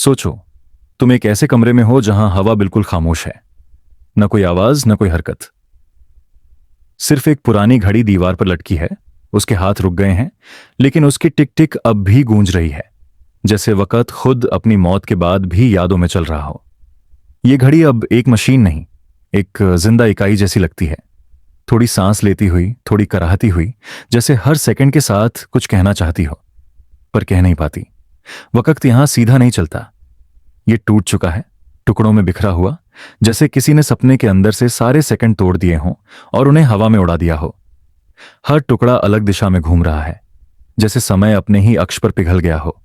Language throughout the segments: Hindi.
सोचो, तुम एक ऐसे कमरे में हो जहां हवा बिल्कुल खामोश है। न कोई आवाज, न कोई हरकत। सिर्फ एक पुरानी घड़ी दीवार पर लटकी है। उसके हाथ रुक गए हैं, लेकिन उसकी टिक टिक अब भी गूंज रही है, जैसे वक्त खुद अपनी मौत के बाद भी यादों में चल रहा हो। ये घड़ी अब एक मशीन नहीं, एक जिंदा इकाई जैसी लगती है। थोड़ी सांस लेती हुई, थोड़ी कराहती हुई, जैसे हर सेकंड के साथ कुछ कहना चाहती हो, पर कह नहीं पाती। वक्त यहां सीधा नहीं चलता। ये टूट चुका है, टुकड़ों में बिखरा हुआ, जैसे किसी ने सपने के अंदर से सारे सेकंड तोड़ दिए हों और उन्हें हवा में उड़ा दिया हो। हर टुकड़ा अलग दिशा में घूम रहा है, जैसे समय अपने ही अक्ष पर पिघल गया हो।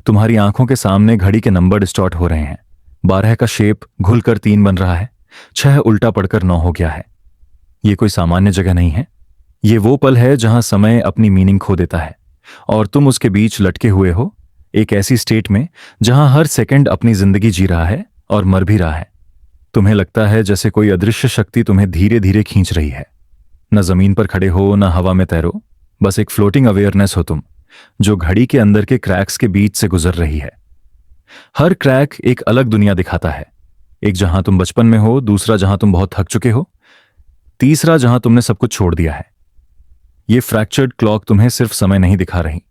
तुम्हारी आंखों के सामने घड़ी के नंबर डिस्टॉर्ट हो रहे हैं। 12 का शेप घुलकर 3 बन रहा है, 6 उल्टा पड़कर 9 हो गया है। ये कोई सामान्य जगह नहीं है। ये वो पल है जहां समय अपनी मीनिंग खो देता है और तुम उसके बीच लटके हुए हो, एक ऐसी स्टेट में जहां हर सेकंड अपनी जिंदगी जी रहा है और मर भी रहा है। तुम्हें लगता है जैसे कोई अदृश्य शक्ति तुम्हें धीरे धीरे खींच रही है। न जमीन पर खड़े हो, न हवा में तैरो, बस एक फ्लोटिंग अवेयरनेस हो तुम, जो घड़ी के अंदर के क्रैक्स के बीच से गुजर रही है। हर क्रैक एक अलग दुनिया दिखाता है। एक जहां तुम बचपन में हो, दूसरा जहां तुम बहुत थक चुके हो, तीसरा जहां तुमने सब कुछ छोड़ दिया है। ये फ्रैक्चर्ड क्लॉक तुम्हें सिर्फ समय नहीं दिखा रही,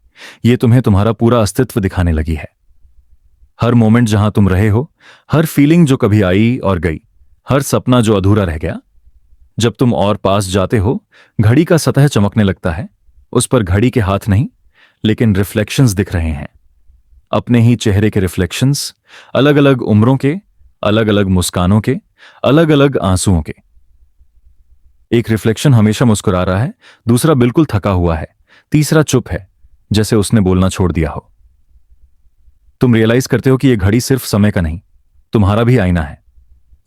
ये तुम्हें तुम्हारा पूरा अस्तित्व दिखाने लगी है। हर मोमेंट जहां तुम रहे हो, हर फीलिंग जो कभी आई और गई, हर सपना जो अधूरा रह गया। जब तुम और पास जाते हो, घड़ी का सतह चमकने लगता है। उस पर घड़ी के हाथ नहीं, लेकिन रिफ्लेक्शंस दिख रहे हैं। अपने ही चेहरे के रिफ्लेक्शंस, अलग अलग उम्रों के, अलग अलग मुस्कानों के, अलग अलग आंसुओं के। एक रिफ्लेक्शन हमेशा मुस्कुरा रहा है, दूसरा बिल्कुल थका हुआ है, तीसरा चुप है, जैसे उसने बोलना छोड़ दिया हो। तुम रियलाइज करते हो कि यह घड़ी सिर्फ समय का नहीं, तुम्हारा भी आईना है।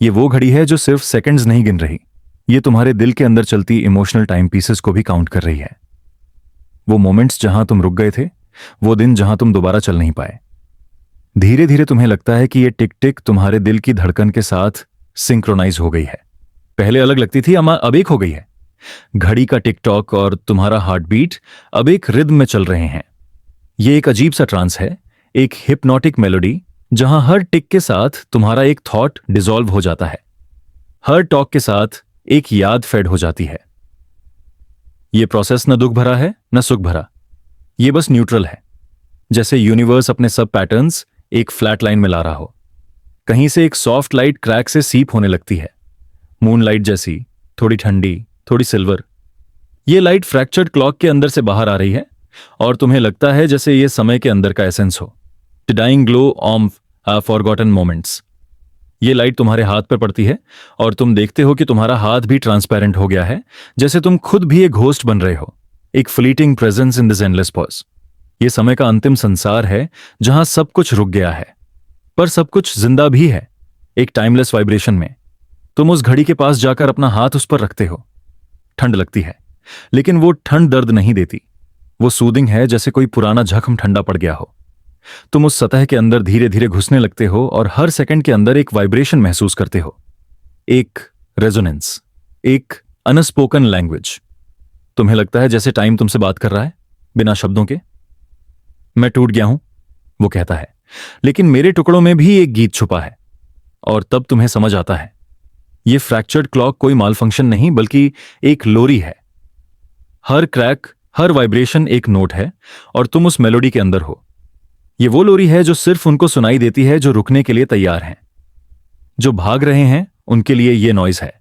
ये वो घड़ी है जो सिर्फ सेकंड्स नहीं गिन रही, ये तुम्हारे दिल के अंदर चलती इमोशनल टाइम पीसेस को भी काउंट कर रही है। वो मोमेंट्स जहां तुम रुक गए थे, वो दिन जहां तुम दोबारा चल नहीं पाए। धीरे धीरे तुम्हें लगता है कि ये टिक टिक तुम्हारे दिल की धड़कन के साथ सिंक्रोनाइज हो गई है। पहले अलग लगती थी, अब एक हो गई है। घड़ी का टिक टॉक और तुम्हारा हार्ट बीट अब एक रिद्म में चल रहे हैं। ये एक अजीब सा ट्रांस है, एक हिप्नोटिक मेलोडी, जहां हर टिक के साथ तुम्हारा एक थॉट डिसॉल्व हो जाता है, हर टॉक के साथ एक याद फेड हो जाती है। यह प्रोसेस न दुख भरा है, न सुख भरा, यह बस न्यूट्रल है, जैसे यूनिवर्स अपने सब पैटर्न्स एक फ्लैट लाइन में ला रहा हो। कहीं से एक सॉफ्ट लाइट क्रैक से सीप होने लगती है, मून लाइट जैसी, थोड़ी ठंडी, थोड़ी सिल्वर। यह लाइट फ्रैक्चर्ड क्लॉक के अंदर से बाहर आ रही है और तुम्हें लगता है जैसे यह समय के अंदर का एसेंस हो, the dying glow of forgotten moments. ये लाइट तुम्हारे हाथ पर पड़ती है और तुम देखते हो कि तुम्हारा हाथ भी ट्रांसपेरेंट हो गया है, जैसे तुम खुद भी एक घोस्ट बन रहे हो, एक fleeting presence in this endless pause. ये समय का अंतिम संसार है जहां सब कुछ रुक गया है, पर सब कुछ जिंदा भी है, एक टाइमलेस वाइब्रेशन में। तुम उस घड़ी के पास जाकर अपना हाथ उस पर रखते हो। ठंड लगती है, लेकिन वो ठंड दर्द नहीं देती, वो सूदिंग है, जैसे कोई पुराना जख्म ठंडा पड़ गया हो। तुम उस सतह के अंदर धीरे धीरे घुसने लगते हो और हर सेकंड के अंदर एक वाइब्रेशन महसूस करते हो, एक रेजोनेंस, एक अनस्पोकन लैंग्वेज। तुम्हें लगता है जैसे टाइम तुमसे बात कर रहा है, बिना शब्दों के। मैं टूट गया हूं, वो कहता है, लेकिन मेरे टुकड़ों में भी एक गीत छुपा है। और तब तुम्हें समझ आता है, ये फ्रैक्चर्ड क्लॉक कोई माल फंक्शन नहीं, बल्कि एक लोरी है। हर क्रैक, हर वाइब्रेशन एक नोट है और तुम उस मेलोडी के अंदर हो। ये वो लोरी है जो सिर्फ उनको सुनाई देती है जो रुकने के लिए तैयार हैं। जो भाग रहे हैं उनके लिए ये नॉइज है,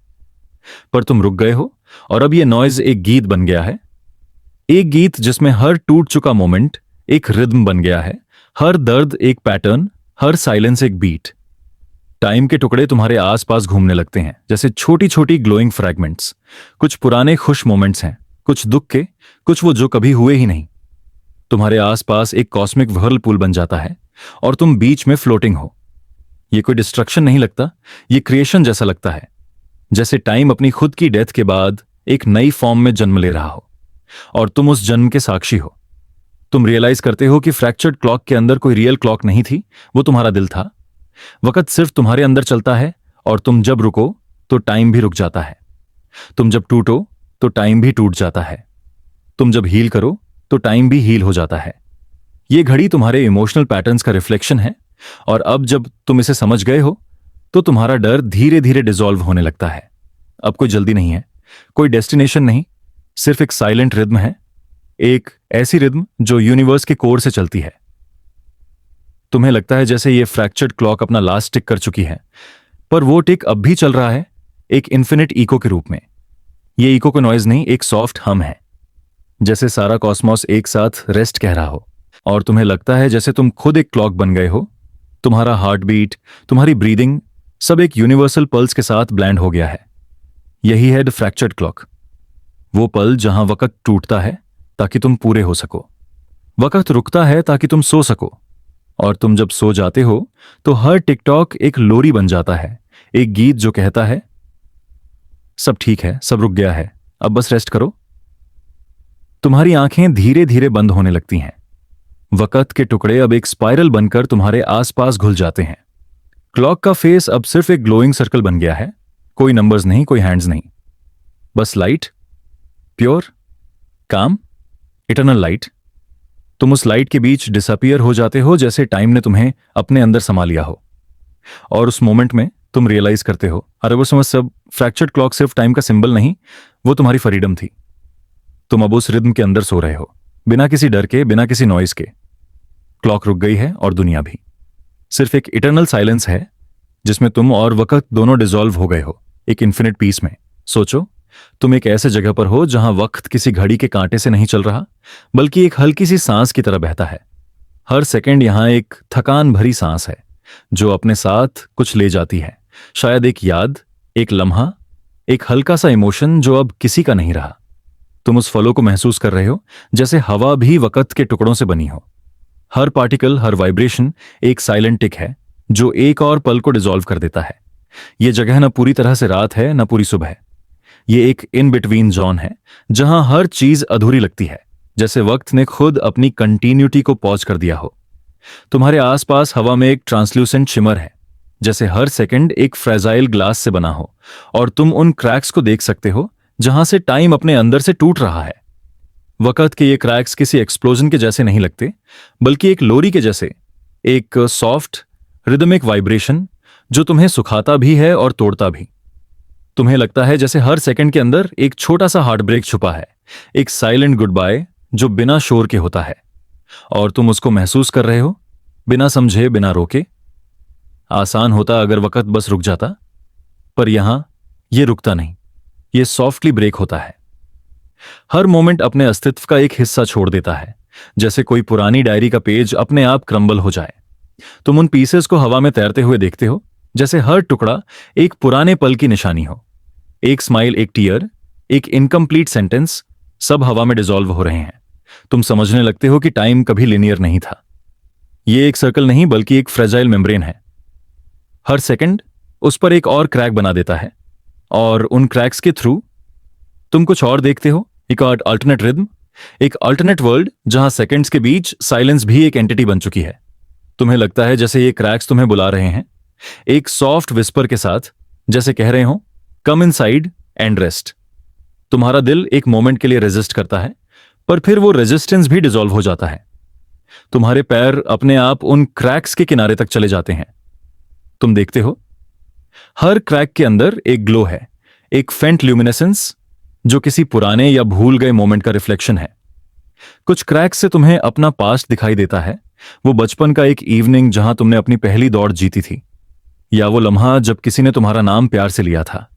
पर तुम रुक गए हो और अब ये नॉइज एक गीत बन गया है, एक गीत जिसमें हर टूट चुका मोमेंट एक रिद्म बन गया है, हर दर्द एक पैटर्न, हर साइलेंस एक बीट। टाइम के टुकड़े तुम्हारे आसपास घूमने लगते हैं, जैसे छोटी छोटी ग्लोइंग फ्रैगमेंट्स। कुछ पुराने खुश मोमेंट्स हैं, कुछ दुख के, कुछ वो जो कभी हुए ही नहीं। तुम्हारे आसपास एक कॉस्मिक व्हर्लपूल बन जाता है और तुम बीच में फ्लोटिंग हो। ये कोई डिस्ट्रक्शन नहीं लगता, ये क्रिएशन जैसा लगता है, जैसे टाइम अपनी खुद की डेथ के बाद एक नई फॉर्म में जन्म ले रहा हो और तुम उस जन्म के साक्षी हो। तुम रियलाइज करते हो कि फ्रैक्चर्ड क्लॉक के अंदर कोई रियल क्लॉक नहीं थी, वो तुम्हारा दिल था। वक्त सिर्फ तुम्हारे अंदर चलता है और तुम जब रुको तो टाइम भी रुक जाता है। तुम जब टूटो तो टाइम भी टूट जाता है। तुम जब हील करो तो टाइम भी हील हो जाता है। ये घड़ी तुम्हारे इमोशनल पैटर्न्स का रिफ्लेक्शन है, और अब जब तुम इसे समझ गए हो तो तुम्हारा डर धीरे धीरे डिसॉल्व होने लगता है। अब कोई जल्दी नहीं है, कोई डेस्टिनेशन नहीं, सिर्फ एक साइलेंट रिद्म है, एक ऐसी रिद्म जो यूनिवर्स के कोर से चलती है। तुम्हें लगता है जैसे ये फ्रैक्चर्ड क्लॉक अपना लास्ट टिक कर चुकी है, पर वो टिक अब भी चल रहा है, एक इन्फिनिट इको के रूप में। ये इको का नॉइज नहीं, एक सॉफ्ट हम है, जैसे सारा कॉस्मॉस एक साथ रेस्ट कह रहा हो। और तुम्हें लगता है जैसे तुम खुद एक क्लॉक बन गए हो। तुम्हारा हार्ट बीट, तुम्हारी ब्रीदिंग, सब एक यूनिवर्सल पल्स के साथ ब्लेंड हो गया है। यही है द फ्रैक्चर्ड क्लॉक, वो पल जहां वक्त टूटता है ताकि तुम पूरे हो सको, वक्त रुकता है ताकि तुम सो सको, और तुम जब सो जाते हो तो हर टिकटॉक एक लोरी बन जाता है, एक गीत जो कहता है सब ठीक है, सब रुक गया है, अब बस रेस्ट करो। तुम्हारी आंखें धीरे धीरे बंद होने लगती हैं। वक्त के टुकड़े अब एक स्पाइरल बनकर तुम्हारे आसपास घुल जाते हैं। क्लॉक का फेस अब सिर्फ एक ग्लोइंग सर्कल बन गया है, कोई नंबर्स नहीं, कोई हैंड्स नहीं, बस लाइट, प्योर, काम, इटर्नल लाइट। तुम उस लाइट के बीच डिसअपियर हो जाते हो, जैसे टाइम ने तुम्हें अपने अंदर समा लिया हो। और उस मोमेंट में तुम रियलाइज करते हो, अरे वो समझ, सब फ्रैक्चर्ड क्लॉक सिर्फ टाइम का सिंबल नहीं, वो तुम्हारी फ्रीडम थी। तुम अब उस रिद्म के अंदर सो रहे हो, बिना किसी डर के, बिना किसी नॉइज के। क्लॉक रुक गई है और दुनिया भी। सिर्फ एक इटर्नल साइलेंस है जिसमें तुम और वक्त दोनों डिसॉल्व हो गए हो, एक इन्फिनिट पीस में। सोचो, तुम एक ऐसे जगह पर हो जहां वक्त किसी घड़ी के कांटे से नहीं चल रहा, बल्कि एक हल्की सी सांस की तरह बहता है। हर सेकंड यहां एक थकान भरी सांस है जो अपने साथ कुछ ले जाती है, शायद एक याद, एक लम्हा, एक हल्का सा इमोशन जो अब किसी का नहीं रहा। तुम उस फलो को महसूस कर रहे हो जैसे हवा भी वक्त के टुकड़ों से बनी हो। हर पार्टिकल, हर वाइब्रेशन एक साइलेंट टिक है जो एक और पल को डिसॉल्व कर देता है। यह जगह न पूरी तरह से रात है, न पूरी सुबह। ये एक इन बिटवीन जोन है जहां हर चीज अधूरी लगती है, जैसे वक्त ने खुद अपनी कंटिन्यूटी को पॉज कर दिया हो। तुम्हारे आसपास हवा में एक ट्रांसल्यूसेंट शिमर है, जैसे हर सेकंड एक फ्रेजाइल ग्लास से बना हो, और तुम उन क्रैक्स को देख सकते हो जहां से टाइम अपने अंदर से टूट रहा है। वक्त के ये क्रैक्स किसी एक्सप्लोजन के जैसे नहीं लगते, बल्कि एक लोरी के जैसे, एक सॉफ्ट रिदमिक वाइब्रेशन जो तुम्हें सुखाता भी है और तोड़ता भी। तुम्हें लगता है जैसे हर सेकंड के अंदर एक छोटा सा हार्ट ब्रेक छुपा है, एक साइलेंट गुड बाय जो बिना शोर के होता है, और तुम उसको महसूस कर रहे हो, बिना समझे, बिना रोके। आसान होता अगर वक्त बस रुक जाता, पर यहां यह रुकता नहीं, यह सॉफ्टली ब्रेक होता है। हर मोमेंट अपने अस्तित्व का एक हिस्सा छोड़ देता है, जैसे कोई पुरानी डायरी का पेज अपने आप क्रम्बल हो जाए। तुम उन पीसेस को हवा में तैरते हुए देखते हो, जैसे हर टुकड़ा एक पुराने पल की निशानी हो। एक स्माइल, एक टीयर, एक इनकम्प्लीट सेंटेंस, सब हवा में डिसॉल्व हो रहे हैं। तुम समझने लगते हो कि टाइम कभी लिनियर नहीं था। यह एक सर्कल नहीं, बल्कि एक फ्रेजाइल मेम्ब्रेन है। हर सेकंड उस पर एक और क्रैक बना देता है, और उन क्रैक्स के थ्रू तुम कुछ और देखते हो, एक अल्टरनेट रिद्म, एक अल्टरनेट वर्ल्ड जहां सेकंड्स के बीच साइलेंस भी एक एंटिटी बन चुकी है। तुम्हें लगता है जैसे ये क्रैक्स तुम्हें बुला रहे हैं, एक सॉफ्ट विस्पर के साथ, जैसे कह रहे हो कम इनसाइड एंड रेस्ट। तुम्हारा दिल एक मोमेंट के लिए रेजिस्ट करता है, पर फिर वो रेजिस्टेंस भी डिसॉल्व हो जाता है। तुम्हारे पैर अपने आप उन क्रैक्स के किनारे तक चले जाते हैं। तुम देखते हो हर क्रैक के अंदर एक ग्लो है, एक फेंट ल्यूमिनेसेंस जो किसी पुराने या भूल गए मोमेंट का रिफ्लेक्शन है। कुछ क्रैक्स से तुम्हें अपना पास्ट दिखाई देता है, वो बचपन का एक इवनिंग जहां तुमने अपनी पहली दौड़ जीती थी, या वो लम्हा जब किसी ने तुम्हारा नाम प्यार से लिया था।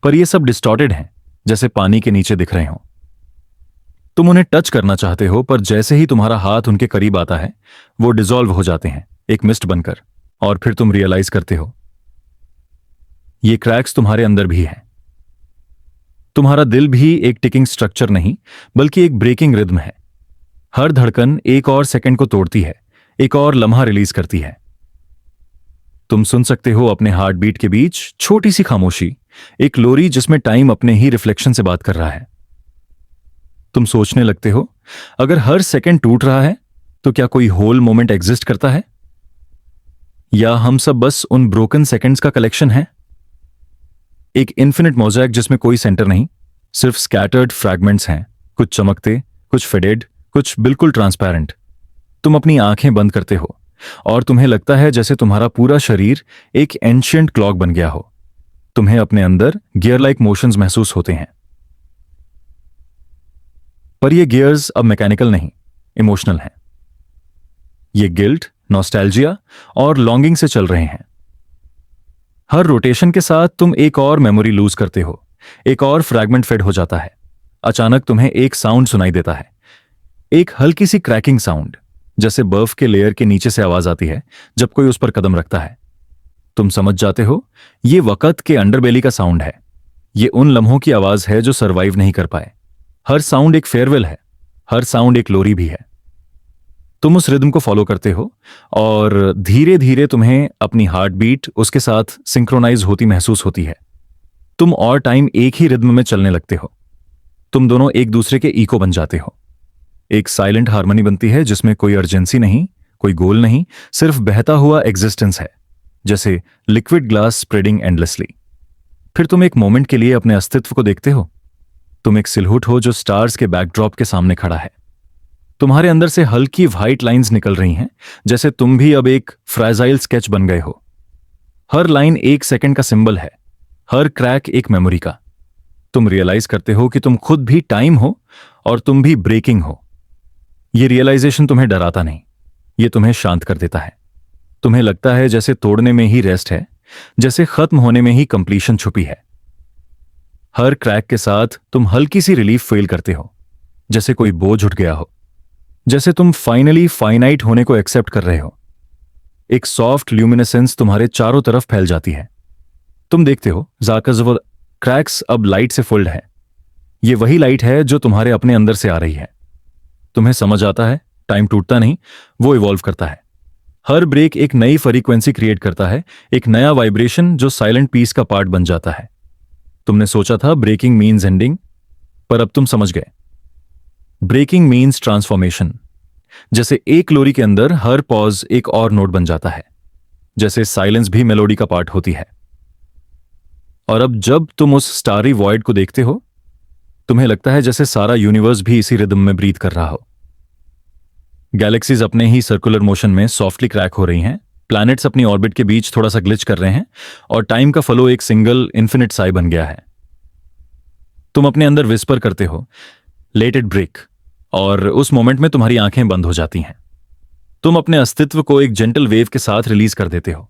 पर ये सब डिस्टॉर्टेड हैं, जैसे पानी के नीचे दिख रहे हो। तुम उन्हें टच करना चाहते हो, पर जैसे ही तुम्हारा हाथ उनके करीब आता है, वो डिसॉल्व हो जाते हैं एक मिस्ट बनकर, और फिर तुम रियलाइज करते हो ये क्रैक्स तुम्हारे अंदर भी हैं। तुम्हारा दिल भी एक टिकिंग स्ट्रक्चर नहीं, बल्कि एक ब्रेकिंग रिद्म है। हर धड़कन एक और सेकंड को तोड़ती है, एक और लम्हा रिलीज करती है। तुम सुन सकते हो अपने हार्ट बीट के बीच छोटी सी खामोशी, एक लोरी जिसमें टाइम अपने ही रिफ्लेक्शन से बात कर रहा है। तुम सोचने लगते हो, अगर हर सेकंड टूट रहा है तो क्या कोई होल मोमेंट एग्जिस्ट करता है, या हम सब बस उन ब्रोकन सेकंड्स का कलेक्शन है? एक इन्फिनिट मोज़ेक जिसमें कोई सेंटर नहीं, सिर्फ स्कैटर्ड फ्रैगमेंट्स हैं, कुछ चमकते, कुछ फेडेड, कुछ बिल्कुल ट्रांसपेरेंट। तुम अपनी आंखें बंद करते हो, और तुम्हें लगता है जैसे तुम्हारा पूरा शरीर एक एंशिएंट क्लॉक बन गया हो। तुम्हें अपने अंदर गियर लाइक मोशंस महसूस होते हैं। पर ये गियर्स अब मैकेनिकल नहीं, इमोशनल हैं। ये गिल्ट, नॉस्टैल्जिया और लॉन्गिंग से चल रहे हैं। हर रोटेशन के साथ तुम एक और मेमोरी लूज करते हो, एक और फ्रैगमेंट फेड हो जाता है। अचानक तुम्हें एक साउंड सुनाई देता है, एक हल्की सी क्रैकिंग साउंड, जैसे बर्फ के लेयर के नीचे से आवाज आती है जब कोई उस पर कदम रखता है। तुम समझ जाते हो ये वक़्त के अंडरबेली का साउंड है। ये उन लम्हों की आवाज है जो सरवाइव नहीं कर पाए। हर साउंड एक फेयरवेल है, हर साउंड एक लोरी भी है। तुम उस रिदम को फॉलो करते हो और धीरे धीरे तुम्हें अपनी हार्ट बीट उसके साथ सिंक्रोनाइज होती महसूस होती है। तुम और टाइम एक ही रिदम में चलने लगते हो। तुम दोनों एक दूसरे के इको बन जाते हो। एक साइलेंट हार्मनी बनती है जिसमें कोई अर्जेंसी नहीं, कोई गोल नहीं, सिर्फ बहता हुआ एग्जिस्टेंस है, जैसे लिक्विड ग्लास स्प्रेडिंग एंडलेसली। फिर तुम एक मोमेंट के लिए अपने अस्तित्व को देखते हो। तुम एक सिलहुट हो जो स्टार्स के बैकड्रॉप के सामने खड़ा है। तुम्हारे अंदर से हल्की व्हाइट लाइंस निकल रही हैं, जैसे तुम भी अब एक फ्राजाइल स्केच बन गए हो। हर लाइन एक सेकंड का सिंबल है, हर क्रैक एक मेमोरी का। तुम रियलाइज करते हो कि तुम खुद भी टाइम हो और तुम भी ब्रेकिंग हो। ये रियलाइजेशन तुम्हें डराता नहीं, ये तुम्हें शांत कर देता है। तुम्हें लगता है जैसे तोड़ने में ही रेस्ट है, जैसे खत्म होने में ही कंप्लीशन छुपी है। हर क्रैक के साथ तुम हल्की सी रिलीफ फील करते हो, जैसे कोई बोझ उठ गया हो, जैसे तुम फाइनली फाइनाइट होने को एक्सेप्ट कर रहे हो। एक सॉफ्ट ल्यूमिनेसेंस तुम्हारे चारों तरफ फैल जाती है। तुम देखते हो जाकज़ क्रैक्स अब लाइट से फुल्ड है। ये वही लाइट है जो तुम्हारे अपने अंदर से आ रही है। तुम्हें समझ आता है टाइम टूटता नहीं, वो इवॉल्व करता है। हर ब्रेक एक नई फ्रीक्वेंसी क्रिएट करता है, एक नया वाइब्रेशन जो साइलेंट पीस का पार्ट बन जाता है। तुमने सोचा था ब्रेकिंग मीन्स एंडिंग, पर अब तुम समझ गए ब्रेकिंग मीन्स ट्रांसफॉर्मेशन। जैसे एक लोरी के अंदर हर पॉज एक और नोट बन जाता है, जैसे साइलेंस भी मेलोडी का पार्ट होती है। और अब जब तुम उस स्टारी वॉइड को देखते हो, तुम्हें लगता है जैसे सारा यूनिवर्स भी इसी रिदम में ब्रीथ कर रहा हो। गैलेक्सीज अपने ही सर्कुलर मोशन में सॉफ्टली क्रैक हो रही हैं, प्लैनेट्स अपनी ऑर्बिट के बीच थोड़ा सा ग्लिच कर रहे हैं, और टाइम का फ्लो एक सिंगल इन्फिनिट साई बन गया है। तुम अपने अंदर विस्पर करते हो, लेट इट ब्रेक, और उस मोमेंट में तुम्हारी आंखें बंद हो जाती हैं। तुम अपने अस्तित्व को एक जेंटल वेव के साथ रिलीज कर देते हो।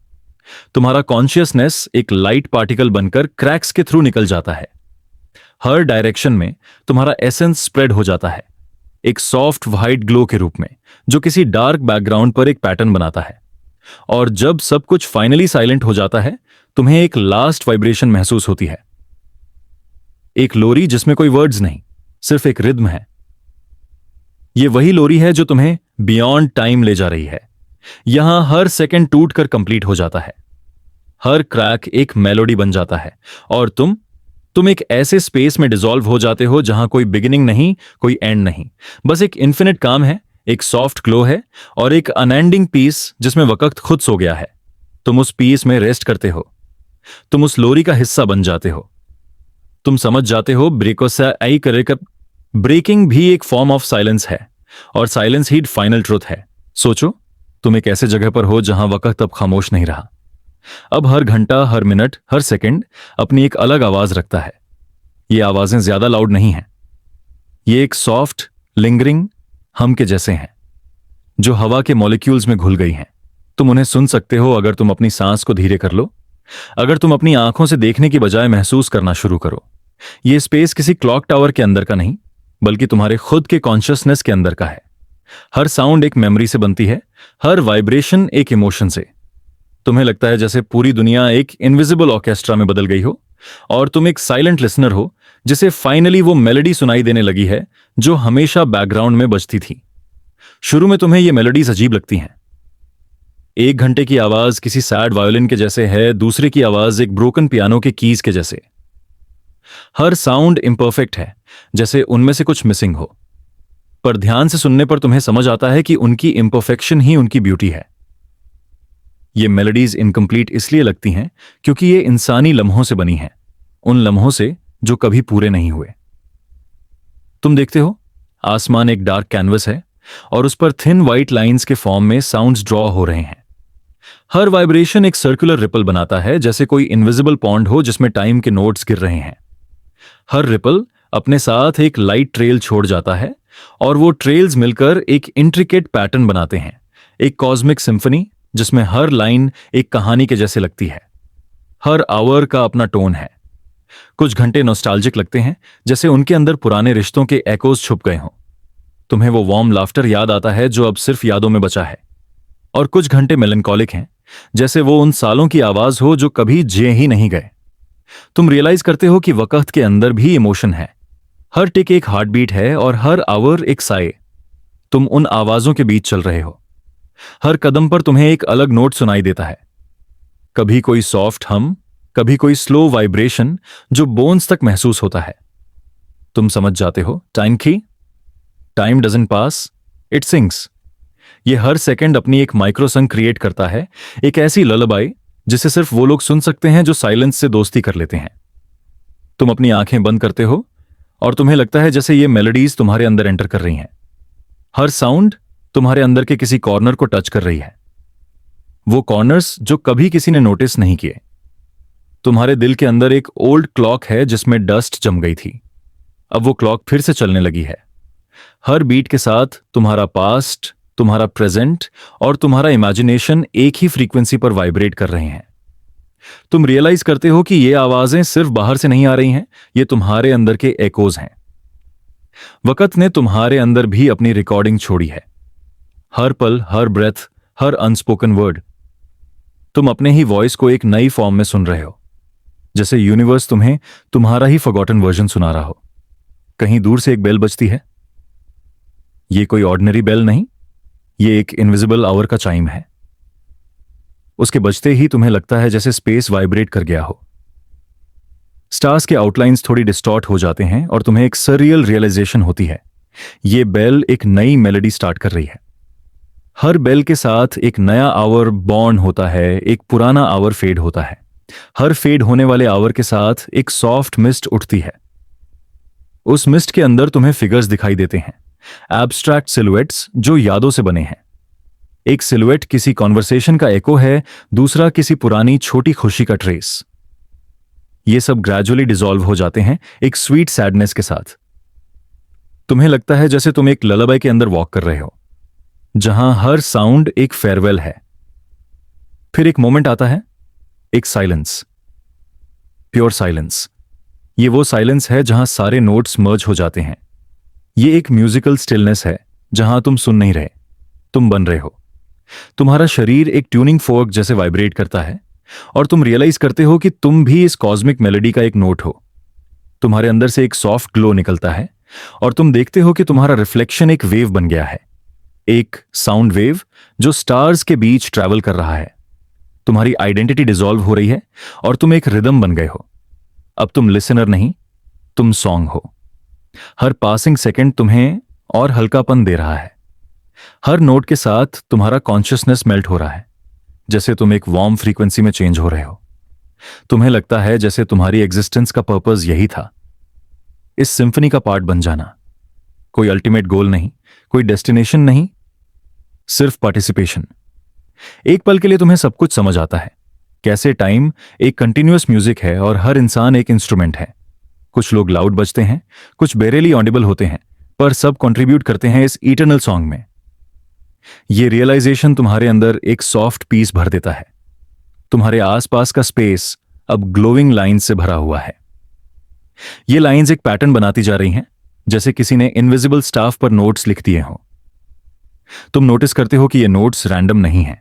तुम्हारा कॉन्शियसनेस एक लाइट पार्टिकल बनकर क्रैक्स के थ्रू निकल जाता है। हर डायरेक्शन में तुम्हारा एसेंस स्प्रेड हो जाता है, एक सॉफ्ट व्हाइट ग्लो के रूप में, जो किसी डार्क बैकग्राउंड पर एक पैटर्न बनाता है। और जब सब कुछ फाइनली साइलेंट हो जाता है, तुम्हें एक लास्ट वाइब्रेशन महसूस होती है। एक लोरी जिसमें कोई वर्ड्स नहीं, सिर्फ एक रिद्म है। यह वही लोरी है जो तुम्हें बियॉन्ड टाइम ले जा रही है। यहां हर सेकंड टूट कर कंप्लीट हो जाता है, हर क्रैक एक मेलोडी बन जाता है, और तुम एक ऐसे स्पेस में डिसॉल्व हो जाते हो जहां कोई बिगिनिंग नहीं, कोई एंड नहीं, बस एक इन्फिनिट काम है, एक सॉफ्ट ग्लो है, और एक अनएंडिंग पीस जिसमें वक्त खुद सो गया है। तुम उस पीस में रेस्ट करते हो, तुम उस लोरी का हिस्सा बन जाते हो। तुम समझ जाते हो ब्रेकिंग भी एक फॉर्म ऑफ साइलेंस है, और साइलेंस ही फाइनल ट्रूथ है। सोचो, तुम एक ऐसे जगह पर हो जहां वक्त अब खामोश नहीं रहा। अब हर घंटा, हर मिनट, हर सेकंड अपनी एक अलग आवाज रखता है। ये आवाजें ज्यादा लाउड नहीं हैं, ये एक सॉफ्ट लिंगरिंग हम के जैसे हैं, जो हवा के मॉलिक्यूल्स में घुल गई हैं। तुम उन्हें सुन सकते हो अगर तुम अपनी सांस को धीरे कर लो, अगर तुम अपनी आंखों से देखने की बजाय महसूस करना शुरू करो। यह स्पेस किसी क्लॉक टावर के अंदर का नहीं, बल्कि तुम्हारे खुद के कॉन्शियसनेस के अंदर का है। हर साउंड एक मेमोरी से बनती है, हर वाइब्रेशन एक इमोशन से। तुम्हें लगता है जैसे पूरी दुनिया एक इनविजिबल ऑर्केस्ट्रा में बदल गई हो, और तुम एक साइलेंट लिसनर हो जिसे फाइनली वो मेलोडी सुनाई देने लगी है जो हमेशा बैकग्राउंड में बजती थी। शुरू में तुम्हें ये मेलोडीज अजीब लगती हैं। एक घंटे की आवाज किसी सैड वायोलिन के जैसे है, दूसरे की आवाज एक ब्रोकन पियानो के कीज के जैसे। हर साउंड इम्परफेक्ट है, जैसे उनमें से कुछ मिसिंग हो। पर ध्यान से सुनने पर तुम्हें समझ आता है कि उनकी इम्परफेक्शन ही उनकी ब्यूटी है। ये मेलोडीज इनकम्प्लीट इसलिए लगती हैं क्योंकि ये इंसानी लम्हों से बनी हैं, उन लम्हों से जो कभी पूरे नहीं हुए। तुम देखते हो आसमान एक डार्क कैनवस है, और उस पर थिन व्हाइट लाइंस के फॉर्म में साउंड्स ड्रॉ हो रहे हैं। हर वाइब्रेशन एक सर्कुलर रिपल बनाता है, जैसे कोई इनविजिबल पॉन्ड हो जिसमें टाइम के नोट्स गिर रहे हैं। हर रिपल अपने साथ एक लाइट ट्रेल छोड़ जाता है और वो ट्रेल्स मिलकर एक इंट्रिकेट पैटर्न बनाते हैं, एक कॉस्मिक सिम्फनी जिसमें हर लाइन एक कहानी के जैसे लगती है। हर आवर का अपना टोन है। कुछ घंटे नॉस्टैल्जिक लगते हैं, जैसे उनके अंदर पुराने रिश्तों के एकोज छुप गए हों। तुम्हें वो वार्म लाफ्टर याद आता है जो अब सिर्फ यादों में बचा है। और कुछ घंटे मेलंकोलिक हैं, जैसे वो उन सालों की आवाज हो जो कभी जिए ही नहीं गए। तुम रियलाइज करते हो कि वक्त के अंदर भी इमोशन है। हर टिक एक हार्ट बीट है और हर आवर एक साए। तुम उन आवाजों के बीच चल रहे हो। हर कदम पर तुम्हें एक अलग नोट सुनाई देता है। कभी कोई सॉफ्ट हम, कभी कोई स्लो वाइब्रेशन जो बोन्स तक महसूस होता है। तुम समझ जाते हो, time doesn't pass, it sinks. ये हर सेकंड अपनी एक माइक्रोसंग क्रिएट करता है, एक ऐसी ललबाई जिसे सिर्फ वो लोग सुन सकते हैं जो साइलेंस से दोस्ती कर लेते हैं। तुम अपनी आंखें बंद करते हो और तुम्हें लगता है जैसे ये मेलोडीज तुम्हारे अंदर एंटर कर रही हैं। हर साउंड तुम्हारे अंदर के किसी कॉर्नर को टच कर रही है, वो कॉर्नर्स जो कभी किसी ने नोटिस नहीं किए। तुम्हारे दिल के अंदर एक ओल्ड क्लॉक है जिसमें डस्ट जम गई थी। अब वो क्लॉक फिर से चलने लगी है। हर बीट के साथ तुम्हारा पास्ट, तुम्हारा प्रेजेंट और तुम्हारा इमेजिनेशन एक ही फ्रीक्वेंसी पर वाइब्रेट कर रहे हैं। तुम रियलाइज करते हो कि ये आवाजें सिर्फ बाहर से नहीं आ रही हैं, ये तुम्हारे अंदर के एकोज हैं। वक्त ने तुम्हारे अंदर भी अपनी रिकॉर्डिंग छोड़ी है। हर पल, हर ब्रेथ, हर अनस्पोकन वर्ड। तुम अपने ही वॉइस को एक नई फॉर्म में सुन रहे हो, जैसे यूनिवर्स तुम्हें तुम्हारा ही फॉरगॉटन वर्जन सुना रहा हो। कहीं दूर से एक बेल बजती है। ये कोई ऑर्डिनरी बेल नहीं, ये एक इनविजिबल आवर का चाइम है। उसके बजते ही तुम्हें लगता है जैसे स्पेस वाइब्रेट कर गया हो। स्टार्स के आउटलाइंस थोड़ी डिस्टॉर्ट हो जाते हैं और तुम्हें एक सररियल रियलाइजेशन होती है, ये बेल एक नई मेलोडी स्टार्ट कर रही है। हर बेल के साथ एक नया आवर बॉर्न होता है, एक पुराना आवर फेड होता है। हर फेड होने वाले आवर के साथ एक सॉफ्ट मिस्ट उठती है। उस मिस्ट के अंदर तुम्हें फिगर्स दिखाई देते हैं, एब्स्ट्रैक्ट सिलुएट्स जो यादों से बने हैं। एक सिलुएट किसी कॉन्वर्सेशन का एको है, दूसरा किसी पुरानी छोटी खुशी का ट्रेस। ये सब ग्रेजुअली डिसॉल्व हो जाते हैं एक स्वीट सैडनेस के साथ। तुम्हें लगता है जैसे तुम एक ललाबाई के अंदर वॉक कर रहे हो, जहां हर साउंड एक फेयरवेल है। फिर एक मोमेंट आता है, एक साइलेंस, प्योर साइलेंस। ये वो साइलेंस है जहां सारे नोट्स मर्ज हो जाते हैं। ये एक म्यूजिकल स्टिलनेस है जहां तुम सुन नहीं रहे, तुम बन रहे हो। तुम्हारा शरीर एक ट्यूनिंग फोर्क जैसे वाइब्रेट करता है और तुम रियलाइज करते हो कि तुम भी इस कॉस्मिक मेलोडी का एक नोट हो। तुम्हारे अंदर से एक सॉफ्ट ग्लो निकलता है और तुम देखते हो कि तुम्हारा रिफ्लेक्शन एक वेव बन गया है, एक साउंड वेव जो स्टार्स के बीच ट्रैवल कर रहा है। तुम्हारी आइडेंटिटी डिसॉल्व हो रही है और तुम एक रिदम बन गए हो। अब तुम लिसनर नहीं, तुम सॉन्ग हो। हर पासिंग सेकंड तुम्हें और हल्कापन दे रहा है। हर नोट के साथ तुम्हारा कॉन्शियसनेस मेल्ट हो रहा है, जैसे तुम एक वार्म फ्रीक्वेंसी में चेंज हो रहे हो। तुम्हें लगता है जैसे तुम्हारी एग्जिस्टेंस का पर्पस यही था, इस सिम्फनी का पार्ट बन जाना। कोई अल्टीमेट गोल नहीं, कोई डेस्टिनेशन नहीं, सिर्फ पार्टिसिपेशन। एक पल के लिए तुम्हें सब कुछ समझ आता है, कैसे टाइम एक कंटिन्यूअस म्यूजिक है और हर इंसान एक इंस्ट्रूमेंट है। कुछ लोग लाउड बजते हैं, कुछ बेरेली ऑडिबल होते हैं, पर सब कंट्रीब्यूट करते हैं इस इटर्नल सॉन्ग में। ये रियलाइजेशन तुम्हारे अंदर एक सॉफ्ट पीस भर देता है। तुम्हारे आसपास का स्पेस अब ग्लोइंग लाइंस से भरा हुआ है। ये लाइंस एक पैटर्न बनाती जा रही हैं, जैसे किसी ने इनविजिबल स्टाफ पर नोट्स लिख दिए हों। तुम नोटिस करते हो कि ये नोट्स रैंडम नहीं हैं,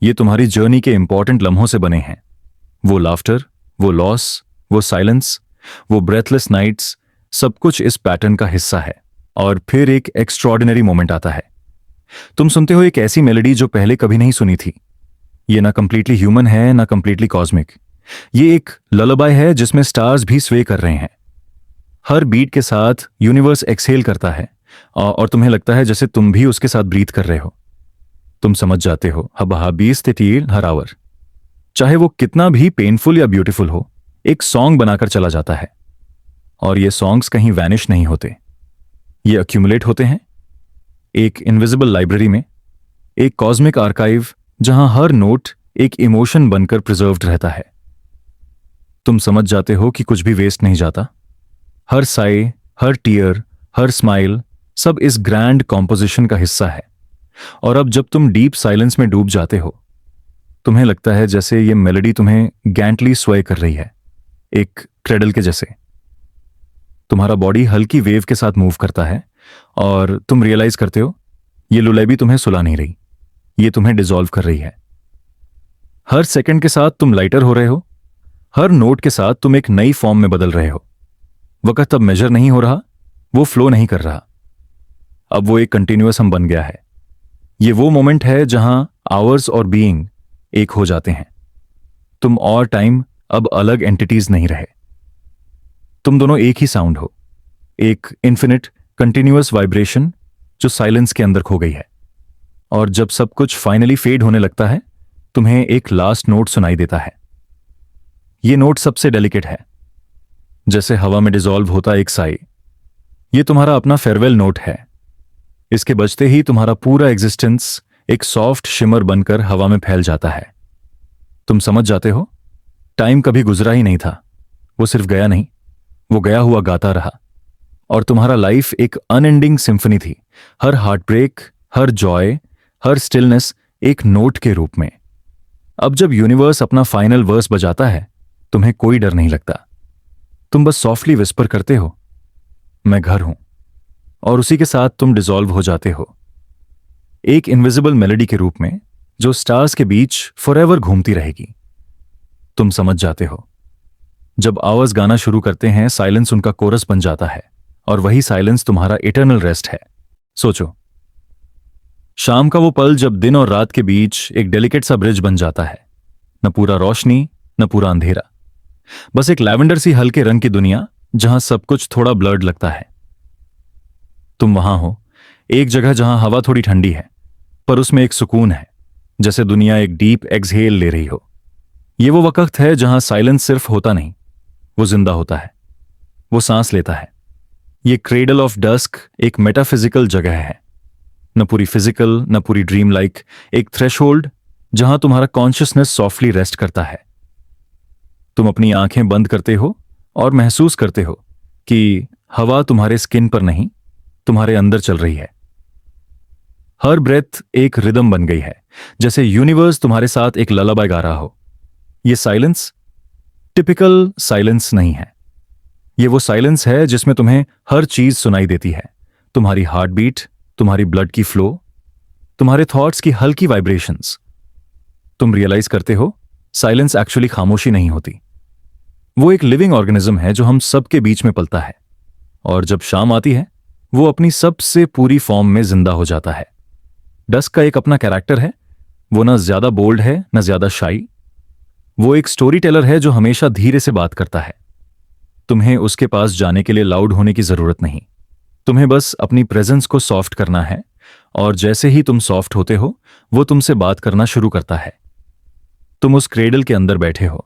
ये तुम्हारी जर्नी के इंपॉर्टेंट लम्हों से बने हैं। वो लाफ्टर, वो लॉस, वो साइलेंस, वो ब्रेथलेस नाइट्स, सब कुछ इस पैटर्न का हिस्सा है। और फिर एक एक्स्ट्रॉर्डिनरी मोमेंट आता है। तुम सुनते हो एक ऐसी मेलोडी जो पहले कभी नहीं सुनी थी। ये ना कंप्लीटली ह्यूमन है, ना कंप्लीटली कॉस्मिक। ये एक ललाबाई है जिसमें स्टार्स भी स्वे कर रहे हैं। हर बीट के साथ यूनिवर्स एक्सहेल करता है और तुम्हें लगता है जैसे तुम भी उसके साथ ब्रीथ कर रहे हो। तुम समझ जाते हो, हबाबीस तेतील हर आवर, चाहे वो कितना भी पेनफुल या ब्यूटीफुल हो, एक सॉन्ग बनाकर चला जाता है। और ये सॉन्ग्स कहीं वैनिश नहीं होते, ये अक्यूमुलेट होते हैं। एक इनविजिबल लाइब्रेरी में, एक कॉस्मिक आर्काइव जहां हर नोट एक इमोशन बनकर प्रिजर्व्ड रहता है। तुम समझ जाते हो कि कुछ भी वेस्ट नहीं जाता। हर साए, हर टीयर, हर स्माइल, सब इस ग्रैंड कॉम्पोजिशन का हिस्सा है। और अब जब तुम डीप साइलेंस में डूब जाते हो, तुम्हें लगता है जैसे ये मेलोडी तुम्हें गैंटली स्वे कर रही है, एक क्रेडल के जैसे। तुम्हारा बॉडी हल्की वेव के साथ मूव करता है और तुम रियलाइज करते हो ये लुलेबी तुम्हें सुला नहीं रही, ये तुम्हें डिसॉल्व कर रही है। हर सेकंड के साथ तुम लाइटर हो रहे हो, हर नोट के साथ तुम एक नई फॉर्म में बदल रहे हो। वक्त अब मेजर नहीं हो रहा, वो फ्लो नहीं कर रहा, अब वो एक कंटिन्यूअस हम बन गया है। ये वो मोमेंट है जहां आवर्स और बीइंग एक हो जाते हैं। तुम और टाइम अब अलग एंटिटीज नहीं रहे, तुम दोनों एक ही साउंड हो, एक इन्फिनिट कंटिन्यूअस वाइब्रेशन जो साइलेंस के अंदर खो गई है। और जब सब कुछ फाइनली फेड होने लगता है, तुम्हें एक लास्ट नोट सुनाई देता है। ये नोट सबसे डेलिकेट है, जैसे हवा में डिसॉल्व होता एक साई। ये तुम्हारा अपना फेयरवेल नोट है। इसके बजते ही तुम्हारा पूरा एग्जिस्टेंस एक सॉफ्ट शिमर बनकर हवा में फैल जाता है। तुम समझ जाते हो टाइम कभी गुजरा ही नहीं था, वो सिर्फ गया नहीं, वो गया हुआ गाता रहा। और तुम्हारा लाइफ एक अनएंडिंग सिम्फनी थी, हर हार्ट ब्रेक, हर जॉय, हर स्टिलनेस एक नोट के रूप में। अब जब यूनिवर्स अपना फाइनल वर्स बजाता है, तुम्हें कोई डर नहीं लगता। तुम बस सॉफ्टली विस्पर करते हो, मैं घर हूं, और उसी के साथ तुम डिसॉल्व हो जाते हो एक इनविजिबल मेलोडी के रूप में जो स्टार्स के बीच फॉरएवर घूमती रहेगी। तुम समझ जाते हो जब आवाज गाना शुरू करते हैं, साइलेंस उनका कोरस बन जाता है, और वही साइलेंस तुम्हारा इटर्नल रेस्ट है। सोचो, शाम का वो पल जब दिन और रात के बीच एक डेलिकेट सा ब्रिज बन जाता है। न पूरा रोशनी, न पूरा अंधेरा, बस एक लैवेंडर सी हल्के रंग की दुनिया जहां सब कुछ थोड़ा ब्लर्ड लगता है। तुम वहां हो, एक जगह जहां हवा थोड़ी ठंडी है, पर उसमें एक सुकून है, जैसे दुनिया एक डीप एक्सहेल ले रही हो। ये वो वक्त है जहां साइलेंस सिर्फ होता नहीं, वो जिंदा होता है, वो सांस लेता है। ये क्रेडल ऑफ डस्क एक मेटाफिजिकल जगह है, न पूरी फिजिकल न पूरी ड्रीम लाइक, एक थ्रेशोल्ड जहां तुम्हारा कॉन्शियसनेस सॉफ्टली रेस्ट करता है। तुम अपनी आंखें बंद करते हो और महसूस करते हो कि हवा तुम्हारे स्किन पर नहीं, तुम्हारे अंदर चल रही है। हर ब्रेथ एक रिदम बन गई है, जैसे यूनिवर्स तुम्हारे साथ एक ललाबाई गा रहा हो। ये साइलेंस टिपिकल साइलेंस नहीं है, ये वो साइलेंस है जिसमें तुम्हें हर चीज सुनाई देती है। तुम्हारी हार्ट बीट, तुम्हारी ब्लड की फ्लो, तुम्हारे थॉट्स की हल्की वाइब्रेशंस। तुम रियलाइज करते हो साइलेंस एक्चुअली खामोशी नहीं होती, वो एक लिविंग ऑर्गेनिज्म है जो हम सबके बीच में पलता है। और जब शाम आती है, वो अपनी सबसे पूरी फॉर्म में जिंदा हो जाता है। डस्क का एक अपना कैरेक्टर है, वो ना ज्यादा बोल्ड है ना ज्यादा शाई। वो एक स्टोरी टेलर है जो हमेशा धीरे से बात करता है। तुम्हें उसके पास जाने के लिए लाउड होने की जरूरत नहीं, तुम्हें बस अपनी प्रेजेंस को सॉफ्ट करना है, और जैसे ही तुम सॉफ्ट होते हो, वो तुमसे बात करना शुरू करता है। तुम उस क्रेडल के अंदर बैठे हो,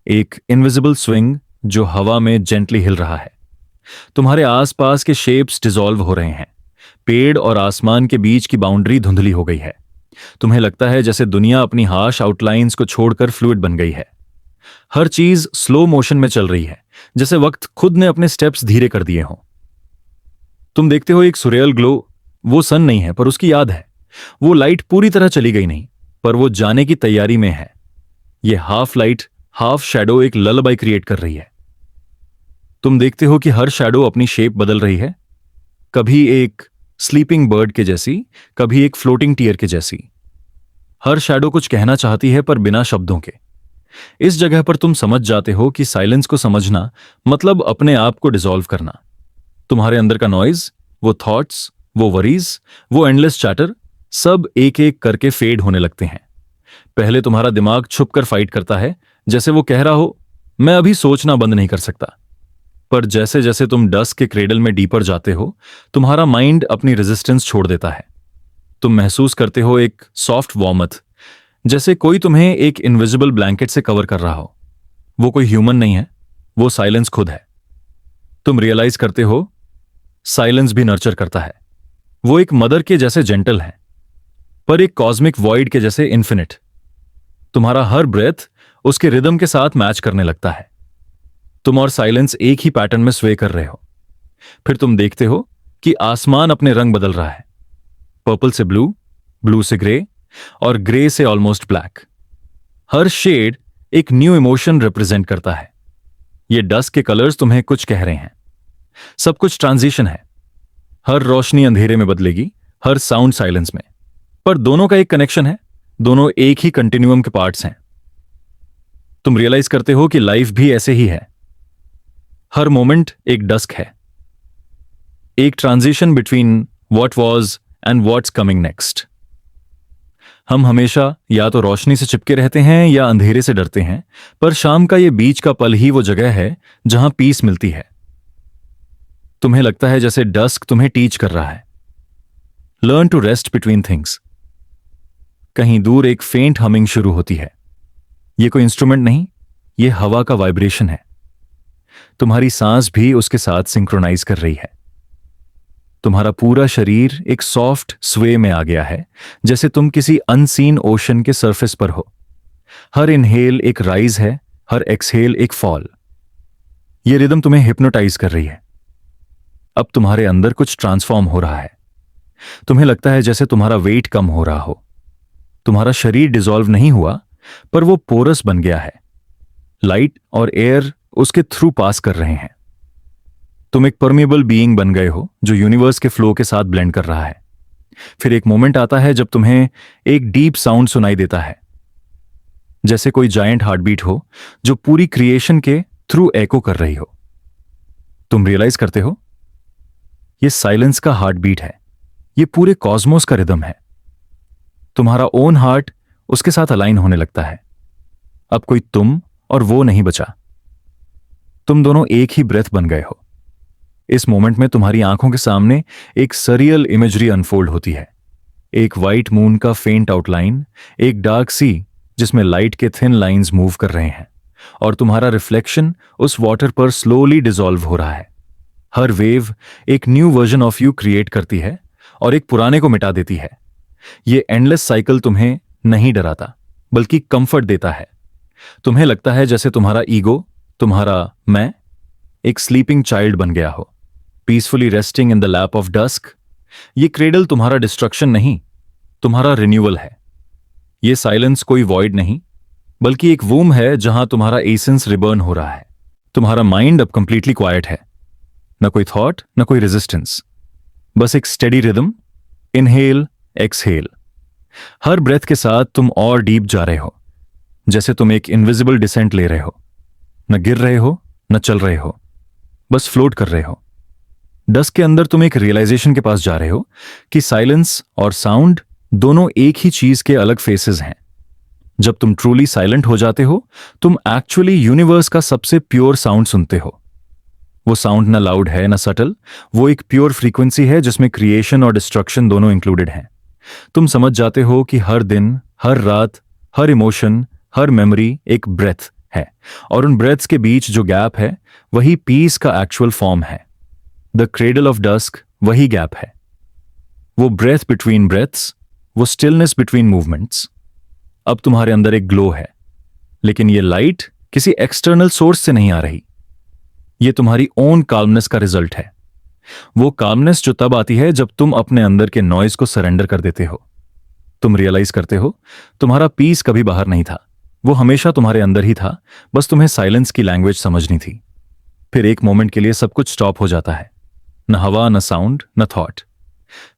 एक इनविजिबल स्विंग जो हवा में जेंटली हिल रहा है। तुम्हारे आसपास के शेप्स डिसॉल्व हो रहे हैं, पेड़ और आसमान के बीच की बाउंड्री धुंधली हो गई है। तुम्हें लगता है जैसे दुनिया अपनी हार्श आउटलाइंस को छोड़कर फ्लूइड बन गई है। हर चीज स्लो मोशन में चल रही है, जैसे वक्त खुद ने अपने स्टेप्स धीरे कर दिए हों। तुम देखते हो एक सुरेल ग्लो, वो सन नहीं है पर उसकी याद है। वो लाइट पूरी तरह चली गई नहीं, पर वो जाने की तैयारी में है। ये हाफ लाइट हाफ शैडो एक ललबाई क्रिएट कर रही है। तुम देखते हो कि हर शैडो अपनी शेप बदल रही है, कभी एक स्लीपिंग बर्ड के जैसी, कभी एक फ्लोटिंग टीयर के जैसी। हर शैडो कुछ कहना चाहती है पर बिना शब्दों के। इस जगह पर तुम समझ जाते हो कि साइलेंस को समझना मतलब अपने आप को डिसॉल्व करना। तुम्हारे अंदर का नॉइज, वो थॉट्स, वो वरीज, वो एंडलेस चैटर, सब एक एक करके फेड होने लगते हैं। पहले तुम्हारा दिमाग छुपकर फाइट करता है, जैसे वो कह रहा हो मैं अभी सोचना बंद नहीं कर सकता। पर जैसे जैसे तुम डस्क के क्रेडल में डीपर जाते हो, तुम्हारा माइंड अपनी रेजिस्टेंस छोड़ देता है। तुम महसूस करते हो एक सॉफ्ट वार्मथ, जैसे कोई तुम्हें एक इनविजिबल ब्लैंकेट से कवर कर रहा हो। वो कोई ह्यूमन नहीं है, वो साइलेंस खुद है। तुम रियलाइज करते हो साइलेंस भी नर्चर करता है। वो एक मदर के जैसे जेंटल है, पर एक कॉस्मिक वॉइड के जैसे इन्फिनिट। तुम्हारा हर ब्रेथ उसके रिदम के साथ मैच करने लगता है। तुम और साइलेंस एक ही पैटर्न में स्वे कर रहे हो। फिर तुम देखते हो कि आसमान अपने रंग बदल रहा है, पर्पल से ब्लू, ब्लू से ग्रे और ग्रे से ऑलमोस्ट ब्लैक। हर शेड एक न्यू इमोशन रिप्रेजेंट करता है। ये डस्ट के कलर्स तुम्हें कुछ कह रहे हैं। सब कुछ ट्रांजिशन है। हर रोशनी अंधेरे में बदलेगी, हर साउंड साइलेंस में, पर दोनों का एक कनेक्शन है। दोनों एक ही कंटिन्यूअम के पार्ट्स हैं। तुम रियलाइज करते हो कि लाइफ भी ऐसे ही है। हर मोमेंट एक डस्क है, एक transition between what was and what's coming next. हम हमेशा या तो रोशनी से चिपके रहते हैं या अंधेरे से डरते हैं, पर शाम का ये बीच का पल ही वो जगह है जहां पीस मिलती है। तुम्हें लगता है जैसे डस्क तुम्हें टीच कर रहा है, learn to rest between things. कहीं दूर एक फेंट हमिंग शुरू होती है। ये कोई इंस्ट्रूमेंट नहीं, ये हवा का वाइब्रेशन है। तुम्हारी सांस भी उसके साथ सिंक्रोनाइज कर रही है। तुम्हारा पूरा शरीर एक सॉफ्ट स्वे में आ गया है, जैसे तुम किसी अनसीन ओशन के सरफेस पर हो। हर इनहेल एक राइज है, हर एक्सहेल एक फॉल। यह रिदम तुम्हें हिप्नोटाइज कर रही है। अब तुम्हारे अंदर कुछ ट्रांसफॉर्म हो रहा है। तुम्हें लगता है जैसे तुम्हारा वेट कम हो रहा हो। तुम्हारा शरीर डिसॉल्व नहीं हुआ, पर वो पोरस बन गया है। लाइट और एयर उसके थ्रू पास कर रहे हैं। तुम एक परमेबल बीइंग बन गए हो जो यूनिवर्स के फ्लो के साथ ब्लेंड कर रहा है। फिर एक मोमेंट आता है जब तुम्हें एक डीप साउंड सुनाई देता है, जैसे कोई जायंट हार्टबीट हो जो पूरी क्रिएशन के थ्रू एको कर रही हो। तुम रियलाइज करते हो ये साइलेंस का हार्टबीट है, ये पूरे कॉस्मोस का रिदम है। तुम्हारा ओन हार्ट उसके साथ अलाइन होने लगता है। अब कोई तुम और वो नहीं बचा, तुम दोनों एक ही ब्रेथ बन गए हो। इस मोमेंट में तुम्हारी आंखों के सामने एक सरियल इमेजरी अनफोल्ड होती है। एक वाइट मून का फेंट आउटलाइन, एक डार्क सी जिसमें लाइट के थिन लाइंस मूव कर रहे हैं, और तुम्हारा रिफ्लेक्शन उस वाटर पर स्लोली डिसॉल्व हो रहा है। हर वेव एक new version of you create करती है और एक पुराने को मिटा देती है। ये एंडलेस साइकिल तुम्हें नहीं डराता, बल्कि कंफर्ट देता है। तुम्हें लगता है जैसे तुम्हारा ईगो, तुम्हारा मैं, एक स्लीपिंग चाइल्ड बन गया हो, peacefully resting in the lap of dusk. ये क्रेडल तुम्हारा डिस्ट्रक्शन नहीं, तुम्हारा रिन्यूअल है। ये साइलेंस कोई वॉइड नहीं, बल्कि एक वूम है जहां तुम्हारा एसेंस रिबर्न हो रहा है। तुम्हारा माइंड अब कंप्लीटली क्वाइट है, न कोई थॉट, न कोई रेजिस्टेंस, बस एक स्टेडी रिदम, इनहेल एक्सहेल। हर ब्रेथ के साथ तुम और डीप जा रहे हो, जैसे तुम एक इनविजिबल डिसेंट ले रहे हो। न गिर रहे हो, न चल रहे हो, बस फ्लोट कर रहे हो। डस्ट के अंदर तुम एक रियलाइजेशन के पास जा रहे हो कि साइलेंस और साउंड दोनों एक ही चीज के अलग फेसेस हैं। जब तुम ट्रूली साइलेंट हो जाते हो, तुम एक्चुअली यूनिवर्स का सबसे प्योर साउंड सुनते हो। वो साउंड ना लाउड है ना सटल, वो एक प्योर फ्रीक्वेंसी है जिसमें क्रिएशन और डिस्ट्रक्शन दोनों इंक्लूडेड हैं। तुम समझ जाते हो कि हर दिन, हर रात, हर इमोशन, हर मेमोरी एक ब्रेथ है, और उन ब्रेथ्स के बीच जो गैप है वही पीस का एक्चुअल फॉर्म है। द क्रेडल ऑफ डस्क वही गैप है, वो ब्रेथ बिटवीन ब्रेथ्स, वो स्टिलनेस बिटवीन मूवमेंट्स। अब तुम्हारे अंदर एक ग्लो है, लेकिन ये लाइट किसी एक्सटर्नल सोर्स से नहीं आ रही। ये तुम्हारी ओन काल्मनेस का रिजल्ट है। वो काल्मनेस जो तब आती है जब तुम अपने अंदर के नॉइज को सरेंडर कर देते हो। तुम रियलाइज करते हो तुम्हारा पीस कभी बाहर नहीं था, वो हमेशा तुम्हारे अंदर ही था, बस तुम्हें साइलेंस की लैंग्वेज समझनी थी। फिर एक मोमेंट के लिए सब कुछ स्टॉप हो जाता है, न हवा, न साउंड, न थॉट,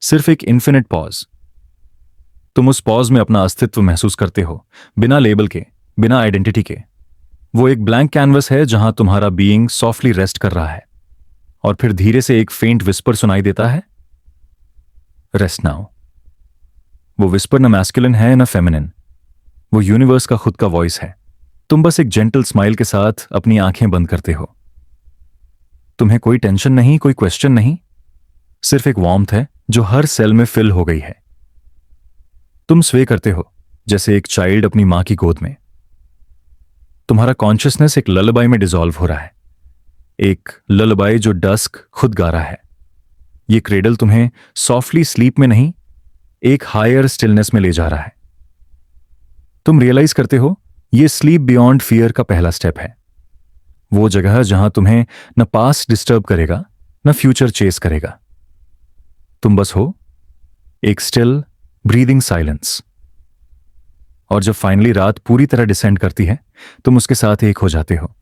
सिर्फ एक इन्फिनिट पॉज। तुम उस पॉज में अपना अस्तित्व महसूस करते हो, बिना लेबल के, बिना आइडेंटिटी के। वो एक ब्लैंक कैनवस है जहां तुम्हारा बीइंग सॉफ्टली रेस्ट कर रहा है, और फिर धीरे से एक फेंट विस्पर सुनाई देता है, रेस्ट नाउ। वो विस्पर न मैस्कुलिन है न फेमिनिन, वो यूनिवर्स का खुद का वॉइस है। तुम बस एक जेंटल स्माइल के साथ अपनी आंखें बंद करते हो। तुम्हें कोई टेंशन नहीं, कोई क्वेश्चन नहीं, सिर्फ एक वार्मथ है जो हर सेल में फिल हो गई है। तुम स्वे करते हो जैसे एक चाइल्ड अपनी मां की गोद में। तुम्हारा कॉन्शियसनेस एक ललबाई में डिसॉल्व हो रहा है, एक ललबाई जो डस्क खुद गा रहा है। ये क्रेडल तुम्हें सॉफ्टली स्लीप में नहीं, एक हायर स्टिलनेस में ले जा रहा है। तुम रियलाइज करते हो ये स्लीप बियॉन्ड फियर का पहला स्टेप है। वो जगह जहां तुम्हें न पास्ट डिस्टर्ब करेगा न फ्यूचर चेस करेगा। तुम बस हो एक स्टिल ब्रीदिंग साइलेंस। और जब फाइनली रात पूरी तरह डिसेंड करती है, तुम उसके साथ एक हो जाते हो।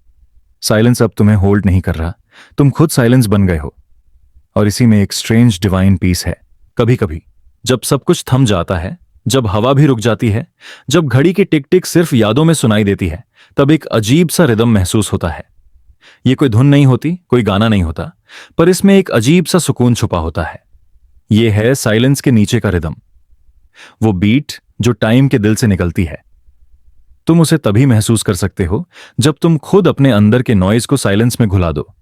साइलेंस अब तुम्हें होल्ड नहीं कर रहा, तुम खुद साइलेंस बन गए हो। और इसी में एक स्ट्रेंज डिवाइन पीस है। कभी कभी जब सब कुछ थम जाता है, जब हवा भी रुक जाती है, जब घड़ी की टिक टिक सिर्फ यादों में सुनाई देती है, तब एक अजीब सा रिदम महसूस होता है। ये कोई धुन नहीं होती, कोई गाना नहीं होता, पर इसमें एक अजीब सा सुकून छुपा होता है। ये है साइलेंस के नीचे का रिदम, वो बीट जो टाइम के दिल से निकलती है। तुम उसे तभी महसूस कर सकते हो जब तुम खुद अपने अंदर के नॉइज को साइलेंस में घुला दो।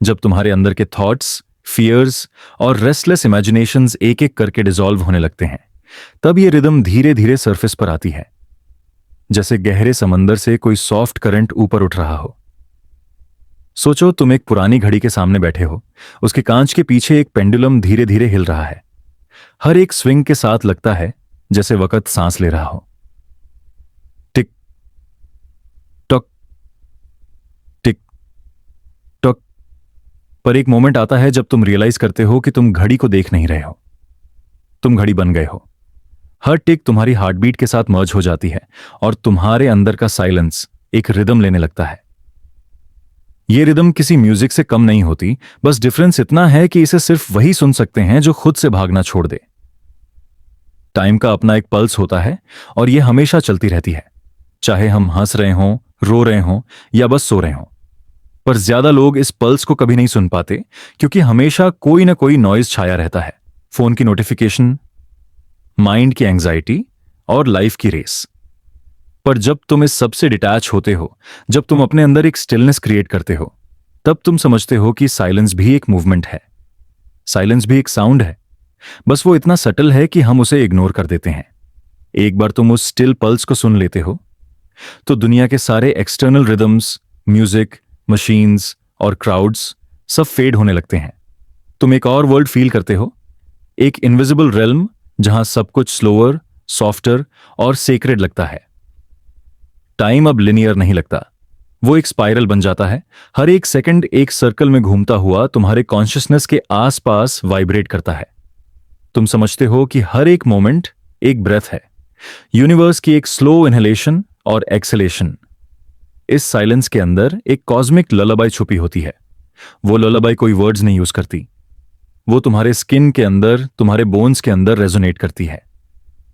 जब तुम्हारे अंदर के थॉट्स, फियर्स और रेस्टलेस इमेजिनेशंस एक एक करके डिसॉल्व होने लगते हैं, तब ये रिदम धीरे धीरे सरफेस पर आती है, जैसे गहरे समंदर से कोई सॉफ्ट करंट ऊपर उठ रहा हो। सोचो तुम एक पुरानी घड़ी के सामने बैठे हो, उसके कांच के पीछे एक पेंडुलम धीरे धीरे हिल रहा है। हर एक स्विंग के साथ लगता है जैसे वक्त सांस ले रहा हो। टिक टक टिक टक। पर एक मोमेंट आता है जब तुम रियलाइज करते हो कि तुम घड़ी को देख नहीं रहे हो, तुम घड़ी बन गए हो। हर टिक तुम्हारी हार्टबीट के साथ मर्ज हो जाती है और तुम्हारे अंदर का साइलेंस एक रिदम लेने लगता है। ये रिदम किसी म्यूजिक से कम नहीं होती, बस डिफरेंस इतना है कि इसे सिर्फ वही सुन सकते हैं जो खुद से भागना छोड़ दे। टाइम का अपना एक पल्स होता है और यह हमेशा चलती रहती है, चाहे हम हंस रहे हों, रो रहे हों या बस सो रहे हों। पर ज्यादा लोग इस पल्स को कभी नहीं सुन पाते, क्योंकि हमेशा कोई ना कोई नॉइज छाया रहता है। फोन की नोटिफिकेशन, माइंड की एंग्जाइटी और लाइफ की रेस। पर जब तुम इस सबसे डिटैच होते हो, जब तुम अपने अंदर एक स्टिलनेस क्रिएट करते हो, तब तुम समझते हो कि साइलेंस भी एक मूवमेंट है, साइलेंस भी एक साउंड है। बस वो इतना सटल है कि हम उसे इग्नोर कर देते हैं। एक बार तुम उस स्टिल पल्स को सुन लेते हो, तो दुनिया के सारे एक्सटर्नल रिदम्स, म्यूजिक, मशीन्स और क्राउड्स सब फेड होने लगते हैं। तुम एक और वर्ल्ड फील करते हो, एक इनविजिबल रेल्म जहां सब कुछ स्लोअर, सॉफ्टर और सेक्रेड लगता है। टाइम अब लिनियर नहीं लगता, वो एक स्पाइरल बन जाता है। हर एक सेकंड एक सर्कल में घूमता हुआ तुम्हारे कॉन्शियसनेस के आसपास वाइब्रेट करता है। तुम समझते हो कि हर एक मोमेंट एक ब्रेथ है, यूनिवर्स की एक स्लो इनहेलेशन और एक्सहेलेशन। इस साइलेंस के अंदर एक कॉस्मिक ललाबाई छुपी होती है। वो ललाबाई कोई वर्ड्स नहीं यूज करती, वो तुम्हारे स्किन के अंदर, तुम्हारे बोन्स के अंदर रेजोनेट करती है।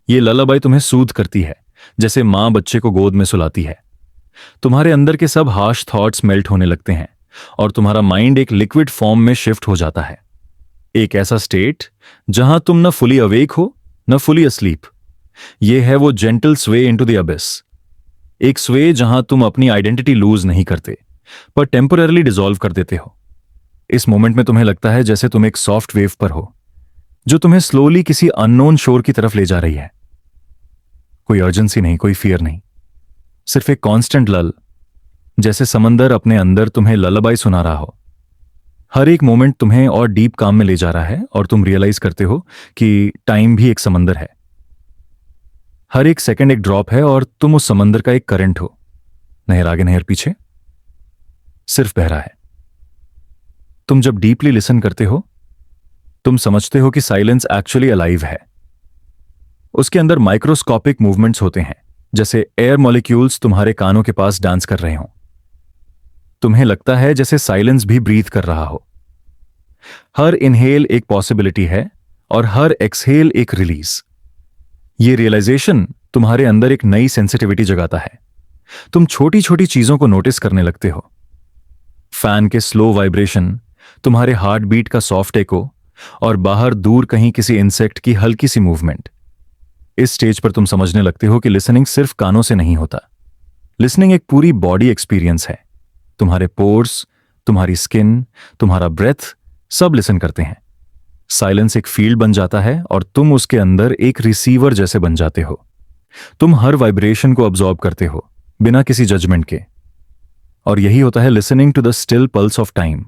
ये ललाबाई तुम्हें सूद करती है, जैसे मां बच्चे को गोद में सुलाती है। तुम्हारे अंदर के सब हार्श थॉट्स मेल्ट होने लगते हैं और तुम्हारा माइंड एक लिक्विड फॉर्म में शिफ्ट हो जाता है। एक ऐसा स्टेट जहां तुम न फुली अवेक हो न फुली अस्लीप। यह है वो जेंटल स्वे इनटू द अबिस, एक स्वे जहां तुम अपनी आइडेंटिटी लूज नहीं करते, पर टेम्पररली डिसॉल्व कर देते हो। इस मोमेंट में तुम्हें लगता है जैसे तुम एक सॉफ्ट वेव पर हो, जो तुम्हें स्लोली किसी अननोन शोर की तरफ ले जा रही है। कोई अर्जेंसी नहीं, कोई फियर नहीं, सिर्फ एक कांस्टेंट लल, जैसे समंदर अपने अंदर तुम्हें ललबाई सुना रहा हो। हर एक मोमेंट तुम्हें और डीप काम में ले जा रहा है और तुम रियलाइज करते हो कि टाइम भी एक समंदर है। हर एक सेकंड एक ड्रॉप है और तुम उस समंदर का एक करंट हो, नहर आगे नहर पीछे, सिर्फ बह रहा है। तुम जब डीपली लिसन करते हो, तुम समझते हो कि साइलेंस एक्चुअली अलाइव है। उसके अंदर माइक्रोस्कोपिक मूवमेंट्स होते हैं, जैसे एयर मॉलिक्यूल्स तुम्हारे कानों के पास डांस कर रहे हों। तुम्हें लगता है जैसे साइलेंस भी ब्रीथ कर रहा हो। हर इनहेल एक पॉसिबिलिटी है और हर एक्सहेल एक रिलीज। ये रियलाइजेशन तुम्हारे अंदर एक नई सेंसिटिविटी जगाता है। तुम छोटी छोटी चीजों को नोटिस करने लगते हो, फैन के स्लो वाइब्रेशन, तुम्हारे हार्ट बीट का सॉफ्ट एको और बाहर दूर कहीं किसी इंसेक्ट की हल्की सी मूवमेंट। इस स्टेज पर तुम समझने लगते हो कि लिसनिंग सिर्फ कानों से नहीं होता, लिसनिंग एक पूरी बॉडी एक्सपीरियंस है। तुम्हारे पोर्स, तुम्हारी स्किन, तुम्हारा ब्रेथ सब लिसन करते हैं। साइलेंस एक फील्ड बन जाता है और तुम उसके अंदर एक रिसीवर जैसे बन जाते हो। तुम हर वाइब्रेशन को अब्सॉर्ब करते हो बिना किसी जजमेंट के। और यही होता है listening to the still pulse of time.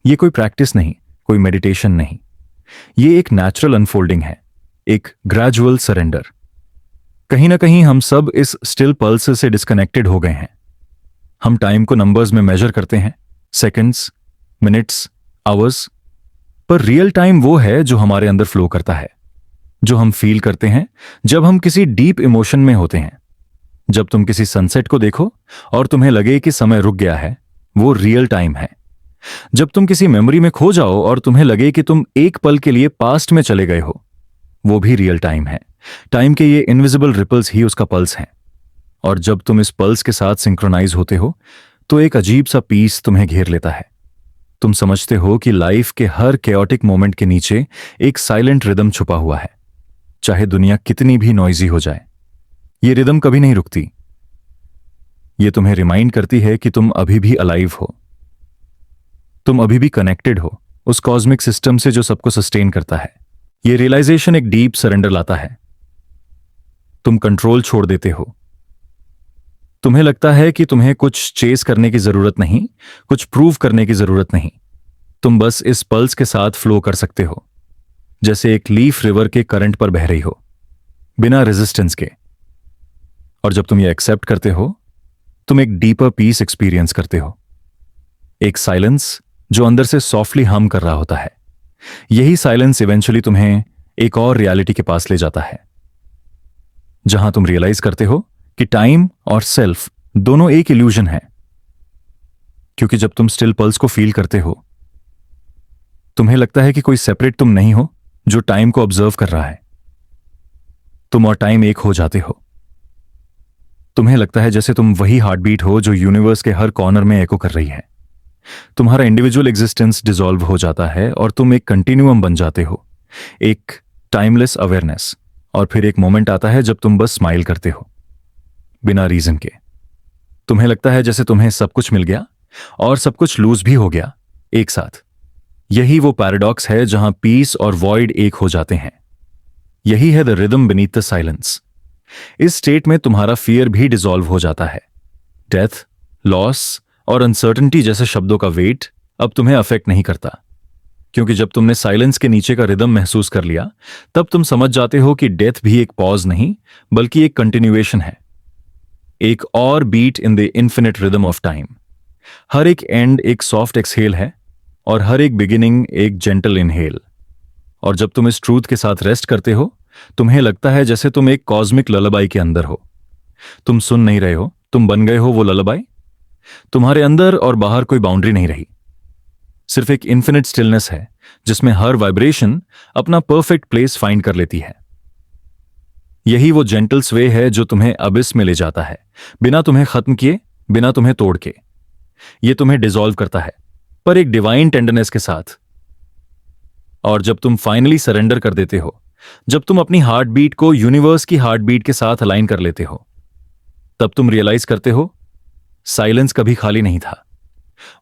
ये कोई प्रैक्टिस नहीं, कोई मेडिटेशन नहीं। ये एक नेचुरल अनफोल्डिंग है, एक ग्रेजुअल सरेंडर। कहीं ना कहीं हम सब इस स्टिल पल्स से डिस्कनेक्टेड हो गए हैं। हम टाइम को नंबर्स में मेजर करते हैं, सेकंड्स, मिनट्स, आवर्स, पर रियल टाइम वो है जो हमारे अंदर फ्लो करता है, जो हम फील करते हैं जब हम किसी डीप इमोशन में होते हैं। जब तुम किसी सनसेट को देखो और तुम्हें लगे कि समय रुक गया है, वो रियल टाइम है। जब तुम किसी मेमोरी में खो जाओ और तुम्हें लगे कि तुम एक पल के लिए पास्ट में चले गए हो, वो भी रियल टाइम है। टाइम के ये इनविजिबल रिपल्स ही उसका पल्स हैं। और जब तुम इस पल्स के साथ सिंक्रोनाइज होते हो तो एक अजीब सा पीस तुम्हें घेर लेता है। तुम समझते हो कि लाइफ के हर केओटिक मोमेंट के नीचे एक साइलेंट रिदम छुपा हुआ है। चाहे दुनिया कितनी भी नॉइजी हो जाए, ये रिदम कभी नहीं रुकती। ये तुम्हें रिमाइंड करती है कि तुम अभी भी अलाइव हो, तुम अभी भी कनेक्टेड हो उस कॉस्मिक सिस्टम से जो सबको सस्टेन करता है। ये रियलाइजेशन एक डीप सरेंडर लाता है। तुम कंट्रोल छोड़ देते हो। तुम्हें लगता है कि तुम्हें कुछ चेस करने की जरूरत नहीं, कुछ प्रूव करने की जरूरत नहीं। तुम बस इस पल्स के साथ फ्लो कर सकते हो, जैसे एक लीफ रिवर के करंट पर बह रही हो, बिना रेजिस्टेंस के। और जब तुम ये एक्सेप्ट करते हो, तुम एक डीपर पीस एक्सपीरियंस करते हो, एक साइलेंस जो अंदर से सॉफ्टली हम कर रहा होता है। यही साइलेंस इवेंचुअली तुम्हें एक और रियलिटी के पास ले जाता है, जहां तुम रियलाइज करते हो कि टाइम और सेल्फ दोनों एक इल्यूजन है। क्योंकि जब तुम स्टिल पल्स को फील करते हो, तुम्हें लगता है कि कोई सेपरेट तुम नहीं हो जो टाइम को ऑब्जर्व कर रहा है। तुम और टाइम एक हो जाते हो। तुम्हें लगता है जैसे तुम वही हार्ट बीट हो जो यूनिवर्स के हर कॉर्नर में एको कर रही है। तुम्हारा इंडिविजुअल एग्जिस्टेंस डिसॉल्व हो जाता है और तुम एक कंटिन्यूअम बन जाते हो, एक टाइमलेस अवेयरनेस। और फिर एक मोमेंट आता है जब तुम बस स्माइल करते हो, बिना रीजन के। तुम्हें लगता है जैसे तुम्हें सब कुछ मिल गया और सब कुछ लूज भी हो गया एक साथ। यही वो पैराडॉक्स है जहां पीस और वॉइड एक हो जाते हैं। यही है the rhythm beneath the silence. इस स्टेट में तुम्हारा फियर भी डिसॉल्व हो जाता है। डेथ, लॉस और अनसर्टेनिटी जैसे शब्दों का वेट अब तुम्हें अफेक्ट नहीं करता, क्योंकि जब तुमने साइलेंस के नीचे का रिदम महसूस कर लिया, तब तुम समझ जाते हो कि डेथ भी एक पॉज नहीं बल्कि एक कंटिन्यूएशन है, एक और beat in the infinite rhythm of time. हर एक एंड एक सॉफ्ट एक्सहेल है और हर एक बिगिनिंग एक जेंटल इनहेल। और जब तुम इस ट्रूथ के साथ रेस्ट करते हो, तुम्हें लगता है जैसे तुम एक कॉस्मिक ललबाई के अंदर हो। तुम सुन नहीं रहे हो, तुम बन गए हो वो ललबाई। तुम्हारे अंदर और बाहर कोई बाउंड्री नहीं रही, सिर्फ एक इन्फिनिट स्टिलनेस है जिसमें हर वाइब्रेशन अपना परफेक्ट प्लेस फाइंड कर लेती है। यही वो जेंटल स्वे है जो तुम्हें अबिस में ले जाता है, बिना तुम्हें खत्म किए, बिना तुम्हें तोड़ के। ये तुम्हें डिसॉल्व करता है, पर एक डिवाइन टेंडरनेस के साथ। और जब तुम फाइनली सरेंडर कर देते हो, जब तुम अपनी हार्ट बीट को यूनिवर्स की हार्ट बीट के साथ अलाइन कर लेते हो, तब तुम रियलाइज करते हो साइलेंस कभी खाली नहीं था।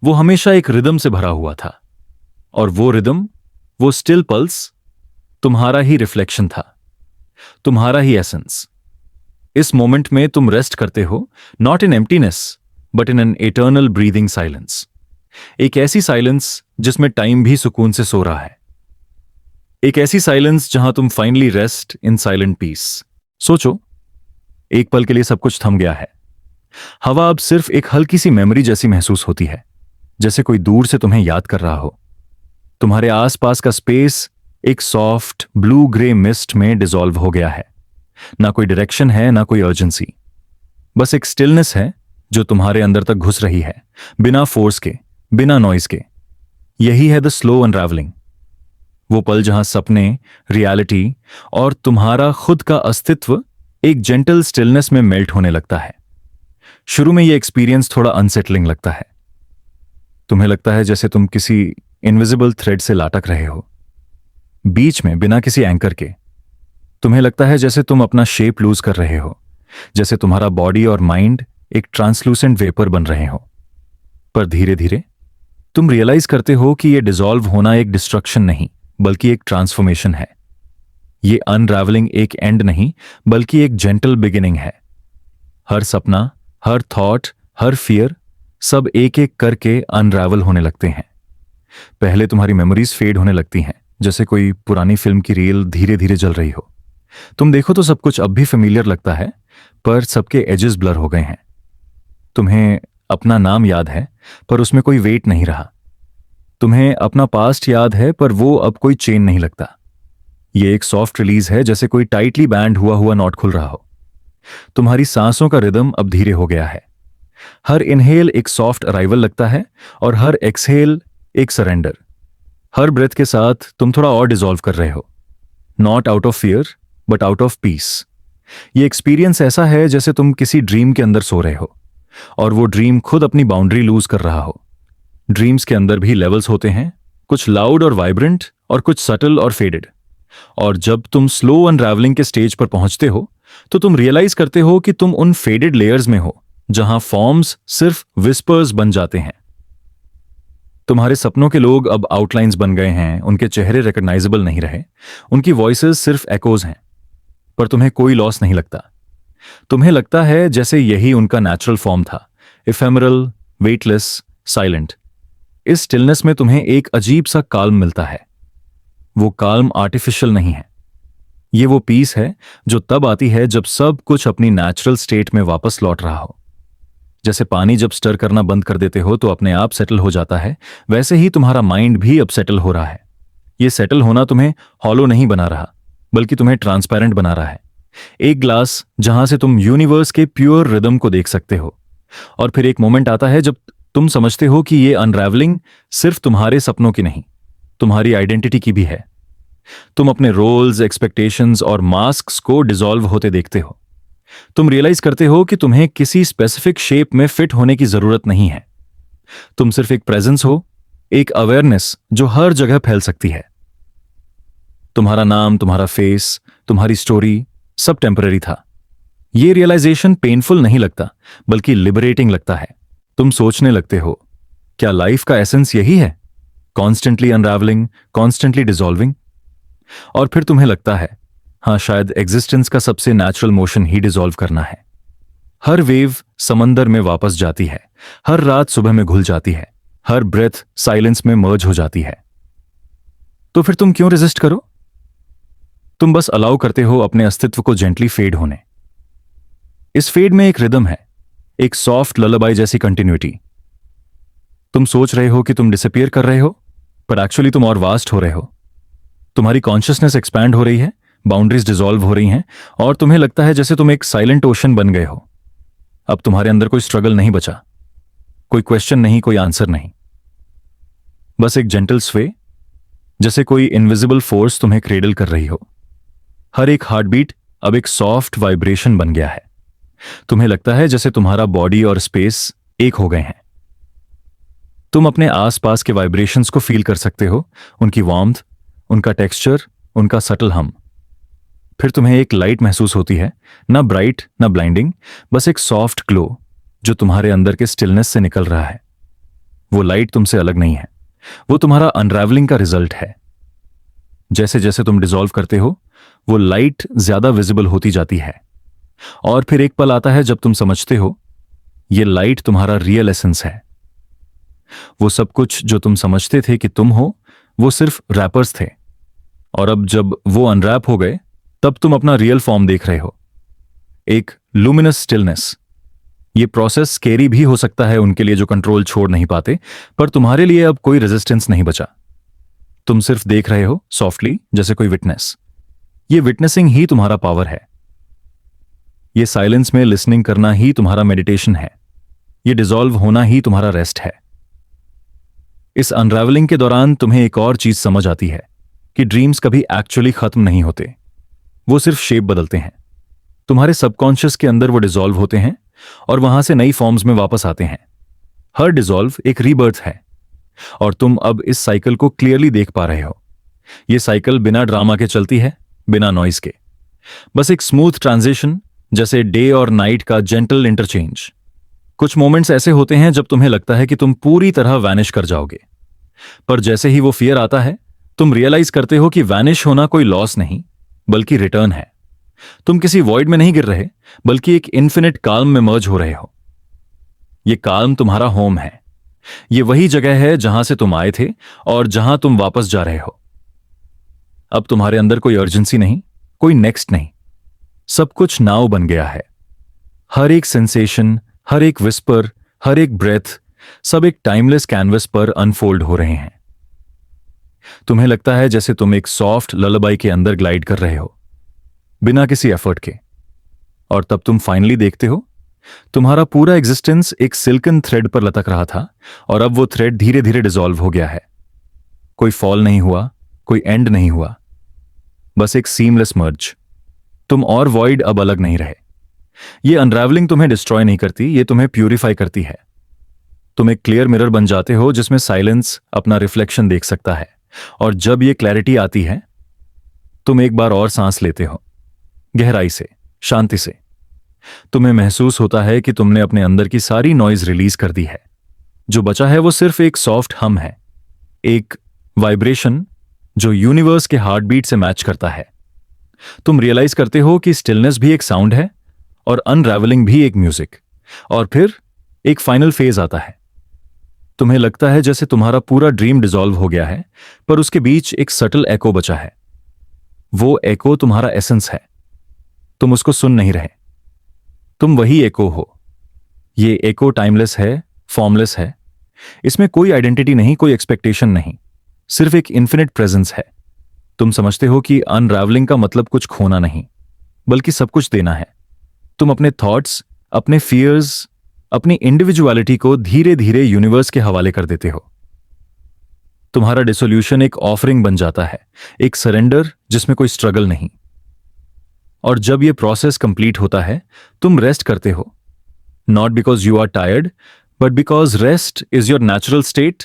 वो हमेशा एक रिदम से भरा हुआ था। और वो रिदम, वो स्टिल पल्स, तुम्हारा ही रिफ्लेक्शन था, तुम्हारा ही एसेंस। इस मोमेंट में तुम रेस्ट करते हो, not in emptiness but in an eternal breathing silence. एक ऐसी साइलेंस जिसमें टाइम भी सुकून से सो रहा है। एक ऐसी साइलेंस जहां तुम finally rest in silent peace. सोचो, एक पल के लिए सब कुछ थम गया है। हवा अब सिर्फ एक हल्की सी मेमोरी जैसी महसूस होती है, जैसे कोई दूर से तुम्हें याद कर रहा हो। तुम्हारे आसपास का स्पेस एक सॉफ्ट ब्लू ग्रे मिस्ट में डिसॉल्व हो गया है। ना कोई डायरेक्शन है, ना कोई अर्जेंसी, बस एक स्टिलनेस है जो तुम्हारे अंदर तक घुस रही है, बिना फोर्स के, बिना नॉइज के। यही है द स्लो अनरावलिंग। वो पल जहां सपने, रियलिटी और तुम्हारा खुद का अस्तित्व एक जेंटल स्टिलनेस में मेल्ट होने लगता है। शुरू में यह एक्सपीरियंस थोड़ा अनसेटलिंग लगता है। तुम्हें लगता है जैसे तुम किसी इनविजिबल थ्रेड से लाटक रहे हो, बीच में, बिना किसी एंकर के। तुम्हें लगता है जैसे तुम अपना शेप लूज कर रहे हो, जैसे तुम्हारा बॉडी और माइंड एक ट्रांसलूसेंट वेपर बन रहे हो। पर धीरे धीरे तुम रियलाइज करते हो कि यह डिसॉल्व होना एक डिस्ट्रक्शन नहीं बल्कि एक ट्रांसफॉर्मेशन है। ये अनरावलिंग एक एंड नहीं बल्कि एक जेंटल बिगिनिंग है। हर सपना, हर थॉट, हर फियर, सब एक एक करके अनरावल होने लगते हैं। पहले तुम्हारी मेमोरीज फेड होने लगती हैं, जैसे कोई पुरानी फिल्म की रील धीरे धीरे जल रही हो। तुम देखो तो सब कुछ अब भी फेमिलियर लगता है, पर सबके एजेस ब्लर हो गए हैं। तुम्हें अपना नाम याद है, पर उसमें कोई वेट नहीं रहा। तुम्हें अपना पास्ट याद है, पर वो अब कोई चेन नहीं लगता। ये एक सॉफ्ट रिलीज है, जैसे कोई टाइटली बैंड हुआ हुआ नॉट खुल रहा हो। तुम्हारी सांसों का रिदम अब धीरे हो गया है। हर इनहेल एक सॉफ्ट अराइवल लगता है और हर एक्सहेल एक सरेंडर। हर ब्रेथ के साथ तुम थोड़ा और डिसॉल्व कर रहे हो, not out of fear but out of peace. ये एक्सपीरियंस ऐसा है जैसे तुम किसी ड्रीम के अंदर सो रहे हो और वो ड्रीम खुद अपनी बाउंड्री लूज कर रहा हो। ड्रीम्स के अंदर भी लेवल्स होते हैं, कुछ लाउड और वाइब्रेंट और कुछ सटल और फेडेड। और जब तुम स्लो अनरावलिंग के स्टेज पर पहुंचते हो तो तुम रियलाइज करते हो कि तुम उन फेडेड लेयर्स में हो जहां फॉर्म्स सिर्फ विस्पर्स बन जाते हैं। तुम्हारे सपनों के लोग अब आउटलाइंस बन गए हैं, उनके चेहरे रिकॉग्नाइजेबल नहीं रहे, उनकी वॉइसेस सिर्फ एकोज हैं। पर तुम्हें कोई लॉस नहीं लगता। तुम्हें लगता है जैसे यही उनका नेचुरल फॉर्म था, इफेमरल, वेटलेस, साइलेंट। इस स्टिलनेस में तुम्हें एक अजीब सा काल्म मिलता है। वो काल्म आर्टिफिशियल नहीं है, ये वो पीस है जो तब आती है जब सब कुछ अपनी नेचुरल स्टेट में वापस लौट रहा हो। जैसे पानी जब स्टर करना बंद कर देते हो तो अपने आप सेटल हो जाता है, वैसे ही तुम्हारा माइंड भी अब सेटल हो रहा है। ये सेटल होना तुम्हें हॉलो नहीं बना रहा, बल्कि तुम्हें ट्रांसपेरेंट बना रहा है। एक ग्लास जहां से तुम यूनिवर्स के प्योर रिदम को देख सकते हो। और फिर एक मोमेंट आता है जब तुम समझते हो कि ये अनरावलिंग सिर्फ तुम्हारे सपनों की नहीं, तुम्हारी आइडेंटिटी की भी है। तुम अपने रोल्स, एक्सपेक्टेशंस और मास्क्स को डिसॉल्व होते देखते हो। तुम रियलाइज करते हो कि तुम्हें किसी स्पेसिफिक शेप में फिट होने की जरूरत नहीं है। तुम सिर्फ एक प्रेजेंस हो, एक अवेयरनेस जो हर जगह फैल सकती है। तुम्हारा नाम, तुम्हारा फेस, तुम्हारी स्टोरी सब टेम्पररी था। यह रियलाइजेशन पेनफुल नहीं लगता, बल्कि लिबरेटिंग लगता है। तुम सोचने लगते हो, क्या लाइफ का एसेंस यही है? Constantly अनरावलिंग, constantly dissolving. और फिर तुम्हें लगता है, हाँ, शायद एग्जिस्टेंस का सबसे नेचुरल मोशन ही डिसॉल्व करना है। हर वेव समंदर में वापस जाती है, हर रात सुबह में घुल जाती है, हर ब्रेथ साइलेंस में मर्ज हो जाती है। तो फिर तुम क्यों रेजिस्ट करो? तुम बस अलाउ करते हो अपने अस्तित्व को जेंटली फेड होने। इस फेड में एक रिदम है, एक सॉफ्ट ललबाई जैसी कंटिन्यूटी। तुम सोच रहे हो कि तुम डिसअपीयर कर रहे हो, पर एक्चुअली तुम और वास्ट हो रहे हो। तुम्हारी कॉन्शियसनेस एक्सपैंड हो रही है, बाउंड्रीज डिसॉल्व हो रही हैं, और तुम्हें लगता है जैसे तुम एक साइलेंट ओशन बन गए हो। अब तुम्हारे अंदर कोई स्ट्रगल नहीं बचा, कोई क्वेश्चन नहीं, कोई आंसर नहीं, बस एक जेंटल स्वे, जैसे कोई इनविजिबल फोर्स तुम्हें क्रेडल कर रही हो। हर एक हार्टबीट अब एक सॉफ्ट वाइब्रेशन बन गया है। तुम्हें लगता है जैसे तुम्हारा बॉडी और स्पेस एक हो गए हैं। तुम अपने आसपास के वाइब्रेशंस को फील कर सकते हो, उनकी वार्मथ, उनका टेक्सचर, उनका सटल हम। फिर तुम्हें एक लाइट महसूस होती है, ना ब्राइट ना ब्लाइंडिंग, बस एक सॉफ्ट ग्लो जो तुम्हारे अंदर के स्टिलनेस से निकल रहा है। वो लाइट तुमसे अलग नहीं है, वो तुम्हारा अनरावलिंग का रिजल्ट है। जैसे जैसे तुम डिसॉल्व करते हो, वो लाइट ज्यादा विजिबल होती जाती है। और फिर एक पल आता है जब तुम समझते हो ये लाइट तुम्हारा रियल एसेंस है। वो सब कुछ जो तुम समझते थे कि तुम हो, वो सिर्फ रैपर्स थे। और अब जब वो अनरैप हो गए, तब तुम अपना रियल फॉर्म देख रहे हो, एक लुमिनस स्टिलनेस। ये प्रोसेस स्केरी भी हो सकता है उनके लिए जो कंट्रोल छोड़ नहीं पाते, पर तुम्हारे लिए अब कोई रेजिस्टेंस नहीं बचा। तुम सिर्फ देख रहे हो सॉफ्टली, जैसे कोई विटनेस। ये विटनेसिंग ही तुम्हारा पावर है। ये साइलेंस में लिसनिंग करना ही तुम्हारा मेडिटेशन है। ये डिसॉल्व होना ही तुम्हारा रेस्ट है। इस अनरावलिंग के दौरान तुम्हें एक और चीज समझ आती है कि ड्रीम्स कभी एक्चुअली खत्म नहीं होते, वो सिर्फ शेप बदलते हैं। तुम्हारे सबकॉन्शियस के अंदर वो डिसॉल्व होते हैं और वहां से नई फॉर्म्स में वापस आते हैं। हर डिसॉल्व एक रीबर्थ है, और तुम अब इस साइकिल को क्लियरली देख पा रहे हो। ये साइकिल बिना ड्रामा के चलती है, बिना नॉइस के, बस एक स्मूथ ट्रांजिशन, जैसे डे और नाइट का जेंटल इंटरचेंज। कुछ मोमेंट्स ऐसे होते हैं जब तुम्हें लगता है कि तुम पूरी तरह वैनिश कर जाओगे, पर जैसे ही वो फियर आता है, तुम रियलाइज करते हो कि वैनिश होना कोई लॉस नहीं, बल्कि रिटर्न है। तुम किसी वॉइड में नहीं गिर रहे, बल्कि एक इन्फिनिट काल्म में मर्ज हो रहे हो। ये काल्म तुम्हारा होम है, ये वही जगह है जहां से तुम आए थे और जहां तुम वापस जा रहे हो। अब तुम्हारे अंदर कोई अर्जेंसी नहीं, कोई नेक्स्ट नहीं। सब कुछ नाव बन गया है। हर एक सेंसेशन, हर एक विस्पर, हर एक ब्रेथ, सब एक टाइमलेस कैनवस पर अनफोल्ड हो रहे हैं। तुम्हें लगता है जैसे तुम एक सॉफ्ट ललबाई के अंदर ग्लाइड कर रहे हो, बिना किसी एफर्ट के। और तब तुम फाइनली देखते हो, तुम्हारा पूरा एग्जिस्टेंस एक सिल्कन थ्रेड पर लटक रहा था और अब वो थ्रेड धीरे धीरे डिसॉल्व हो गया है। कोई फॉल नहीं हुआ, कोई एंड नहीं हुआ, बस एक सीमलेस मर्ज। तुम और वॉइड अब अलग नहीं रहे। ये अनरावलिंग तुम्हें डिस्ट्रॉय नहीं करती, ये तुम्हें प्यूरिफाई करती है। तुम एक क्लियर मिरर बन जाते हो जिसमें साइलेंस अपना रिफ्लेक्शन देख सकता है। और जब ये क्लैरिटी आती है, तुम एक बार और सांस लेते हो, गहराई से, शांति से। तुम्हें महसूस होता है कि तुमने अपने अंदर की सारी नॉइज रिलीज कर दी है। जो बचा है वो सिर्फ एक सॉफ्ट हम है, एक वाइब्रेशन जो यूनिवर्स के हार्टबीट से मैच करता है। तुम रियलाइज करते हो कि स्टिलनेस भी एक साउंड है और अनरावलिंग भी एक म्यूजिक। और फिर एक फाइनल फेज आता है। तुम्हें लगता है जैसे तुम्हारा पूरा ड्रीम डिसॉल्व हो गया है, पर उसके बीच एक सटल एको बचा है। वो एको तुम्हारा एसेंस है। तुम उसको सुन नहीं रहे, तुम वही एको हो। ये एको टाइमलेस है, फॉर्मलेस है। इसमें कोई आइडेंटिटी नहीं, कोई एक्सपेक्टेशन नहीं, सिर्फ एक इन्फिनिट प्रेजेंस है। तुम समझते हो कि अनरावलिंग का मतलब कुछ खोना नहीं, बल्कि सब कुछ देना है। तुम अपने थॉट्स, अपने फियर्स, अपनी इंडिविजुअलिटी को धीरे धीरे यूनिवर्स के हवाले कर देते हो। तुम्हारा डिसोल्यूशन एक ऑफरिंग बन जाता है, एक सरेंडर जिसमें कोई स्ट्रगल नहीं। और जब यह प्रोसेस कंप्लीट होता है, तुम रेस्ट करते हो, not because you are tired, but because rest is your natural state.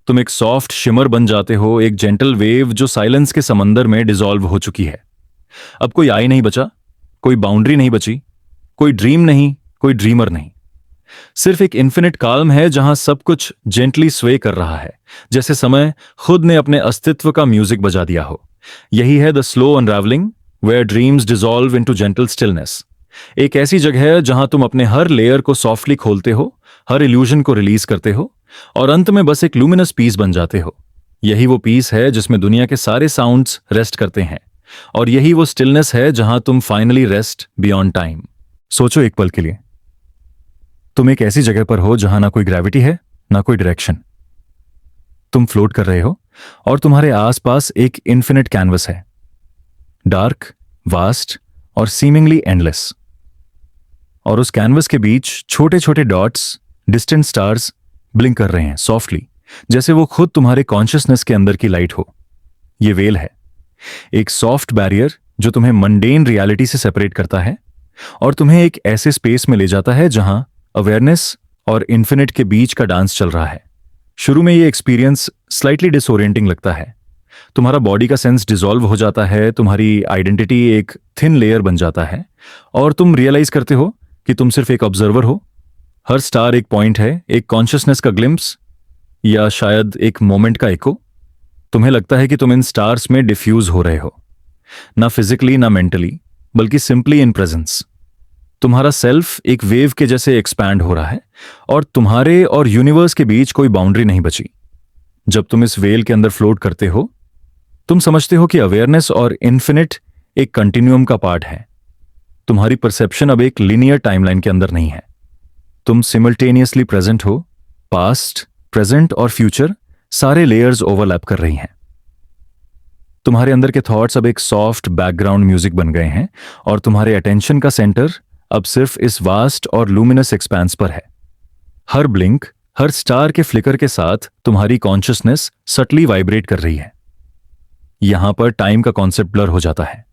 तुम एक सॉफ्ट शिमर बन जाते हो, एक जेंटल वेव जो साइलेंस के समंदर में डिसॉल्व हो चुकी है। अब कोई आई नहीं बचा, कोई बाउंड्री नहीं बची, कोई ड्रीम नहीं, कोई ड्रीमर नहीं। सिर्फ एक इन्फिनिट काल्म है जहां सब कुछ जेंटली स्वे कर रहा है, जैसे समय खुद ने अपने अस्तित्व का म्यूजिक बजा दिया हो। यही है the slow unravelling, where dreams dissolve into gentle stillness. एक ऐसी जगह है जहां तुम अपने हर लेयर को सॉफ्टली खोलते हो, हर इल्यूजन को रिलीज करते हो और अंत में बस एक लुमिनस पीस बन जाते हो। यही वो पीस है जिसमें दुनिया के सारे साउंड्स रेस्ट करते हैं, और यही वो स्टिलनेस है जहां तुम फाइनली रेस्ट बियॉन्ड टाइम। सोचो एक पल के लिए, तुम एक ऐसी जगह पर हो जहां ना कोई ग्रेविटी है, ना कोई डायरेक्शन। तुम फ्लोट कर रहे हो और तुम्हारे आसपास एक इन्फिनिट कैनवस है, डार्क, वास्ट और सीमिंगली एंडलेस। और उस कैनवस के बीच छोटे छोटे डॉट्स, डिस्टेंट स्टार्स ब्लिंक कर रहे हैं सॉफ्टली, जैसे वो खुद तुम्हारे कॉन्शियसनेस के अंदर की लाइट हो। ये वेल है, एक सॉफ्ट बैरियर जो तुम्हें मंडेन रियलिटी से सेपरेट करता है और तुम्हें एक ऐसे स्पेस में ले जाता है जहां अवेयरनेस और इन्फिनिट के बीच का डांस चल रहा है। शुरू में ये एक्सपीरियंस स्लाइटली डिसओरिएंटिंग लगता है। तुम्हारा बॉडी का सेंस डिसॉल्व हो जाता है, तुम्हारी आइडेंटिटी एक थिन लेयर बन जाता है और तुम रियलाइज करते हो कि तुम सिर्फ एक ऑब्जर्वर हो। हर स्टार एक पॉइंट है, एक कॉन्शियसनेस का ग्लिम्स या शायद एक मोमेंट का एको। तुम्हें लगता है कि तुम इन स्टार्स में डिफ्यूज हो रहे हो, ना फिजिकली ना मेंटली, बल्कि सिंपली इन प्रेजेंस। तुम्हारा सेल्फ एक वेव के जैसे एक्सपैंड हो रहा है और तुम्हारे और यूनिवर्स के बीच कोई बाउंड्री नहीं बची। जब तुम इस वेल के अंदर फ्लोट करते हो, तुम समझते हो कि अवेयरनेस और इन्फिनिट एक कंटिन्यूम का पार्ट है। तुम्हारी परसेप्शन अब एक लीनियर टाइमलाइन के अंदर नहीं है। तुम सिमल्टेनियसली प्रेजेंट हो, पास्ट, प्रेजेंट और फ्यूचर सारे लेयर्स ओवरलैप कर रही हैं। तुम्हारे अंदर के थॉट्स अब एक सॉफ्ट बैकग्राउंड म्यूजिक बन गए हैं और तुम्हारे अटेंशन का सेंटर अब सिर्फ इस वास्ट और लूमिनस एक्सपेंस पर है। हर ब्लिंक, हर स्टार के फ्लिकर के साथ तुम्हारी कॉन्शियसनेस सटली वाइब्रेट कर रही है। यहां पर टाइम का कॉन्सेप्ट ब्लर हो जाता है।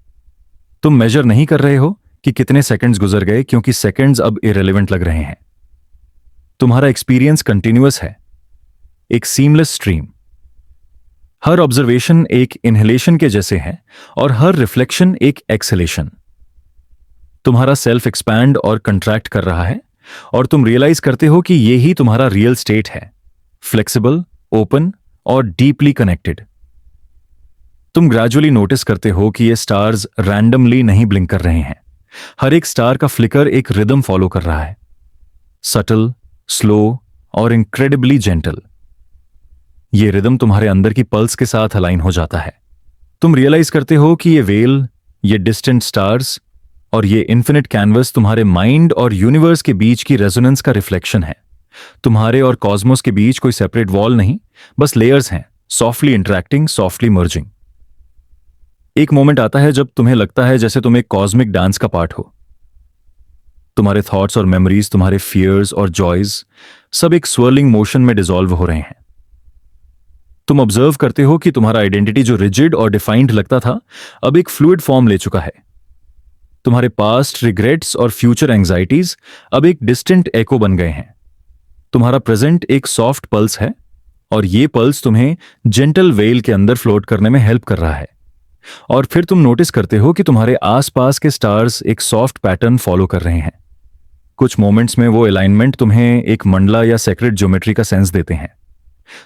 तुम मेजर नहीं कर रहे हो कि कितने सेकंड्स गुजर गए, क्योंकि सेकंड्स अब इरेलेवेंट लग रहे हैं। तुम्हारा एक्सपीरियंस कंटिन्यूअस है, एक सीमलेस स्ट्रीम। हर ऑब्जर्वेशन एक इनहेलेशन के जैसे है और हर रिफ्लेक्शन एक एक्सहेलेशन। तुम्हारा सेल्फ एक्सपैंड और कंट्रैक्ट कर रहा है और तुम रियलाइज करते हो कि यही तुम्हारा रियल स्टेट है, फ्लेक्सिबल, ओपन और डीपली कनेक्टेड। तुम ग्रेजुअली नोटिस करते हो कि ये स्टार्स रैंडमली नहीं ब्लिंक कर रहे हैं। हर एक स्टार का फ्लिकर एक रिदम फॉलो कर रहा है, सटल, स्लो और इनक्रेडिबली जेंटल। ये रिदम तुम्हारे अंदर की पल्स के साथ अलाइन हो जाता है। तुम रियलाइज करते हो कि ये वेल, ये डिस्टेंट स्टार्स और ये इन्फिनिट कैनवस तुम्हारे माइंड और यूनिवर्स के बीच की रेजोनेंस का रिफ्लेक्शन है। तुम्हारे और कॉस्मोस के बीच कोई सेपरेट वॉल नहीं, बस लेयर्स हैं, सॉफ्टली इंटरैक्टिंग, सॉफ्टली मर्जिंग। एक मोमेंट आता है जब तुम्हें लगता है जैसे तुम एक कॉस्मिक डांस का पार्ट हो। तुम्हारे थॉट्स और मेमोरीज, तुम्हारे फियर्स और जॉयज सब एक स्वर्लिंग मोशन में डिसॉल्व हो रहे हैं। तुम ऑब्जर्व करते हो कि तुम्हारा आइडेंटिटी जो रिजिड और डिफाइंड लगता था, अब एक फ्लूइड फॉर्म ले चुका है। तुम्हारे पास्ट रिग्रेट्स और फ्यूचर एंजाइटीज अब एक डिस्टेंट एको बन गए हैं। तुम्हारा प्रेजेंट एक सॉफ्ट पल्स है और ये पल्स तुम्हें जेंटल वेल के अंदर फ्लोट करने में हेल्प कर रहा है। और फिर तुम नोटिस करते हो कि तुम्हारे आसपास के स्टार्स एक सॉफ्ट पैटर्न फॉलो कर रहे हैं। कुछ मोमेंट्स में वो अलाइनमेंट तुम्हें एक मंडला या सेक्रेट ज्योमेट्री का सेंस देते हैं।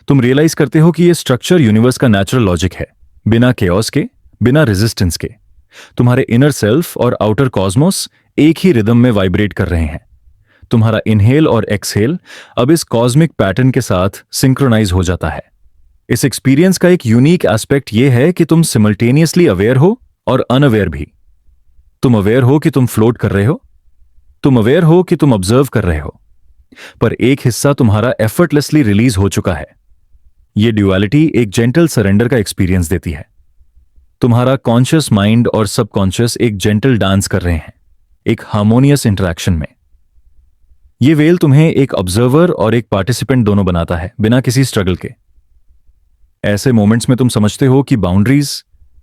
तुम रियलाइज करते हो कि ये स्ट्रक्चर यूनिवर्स का नेचुरल लॉजिक है, बिना केओस के, बिना रेजिस्टेंस के। तुम्हारे इनर सेल्फ और आउटर कॉस्मोस एक ही रिदम में वाइब्रेट कर रहे हैं। तुम्हारा इनहेल और एक्सहेल अब इस कॉस्मिक पैटर्न के साथ सिंक्रोनाइज हो जाता है। इस एक्सपीरियंस का एक यूनिक एस्पेक्ट यह है कि तुम सिमल्टेनियसली अवेयर हो और अनअवेयर भी। तुम अवेयर हो कि तुम फ्लोट कर रहे हो, तुम अवेयर हो कि तुम ऑब्जर्व कर रहे हो, पर एक हिस्सा तुम्हारा एफर्टलेसली रिलीज हो चुका है। यह ड्युअलिटी एक जेंटल सरेंडर का एक्सपीरियंस देती है। तुम्हारा कॉन्शियस माइंड और सबकॉन्शियस एक जेंटल डांस कर रहे हैं, एक हार्मोनियस इंटरैक्शन में। यह वेल तुम्हें एक ऑब्जर्वर और एक पार्टिसिपेंट दोनों बनाता है, बिना किसी स्ट्रगल के। ऐसे मोमेंट्स में तुम समझते हो कि बाउंड्रीज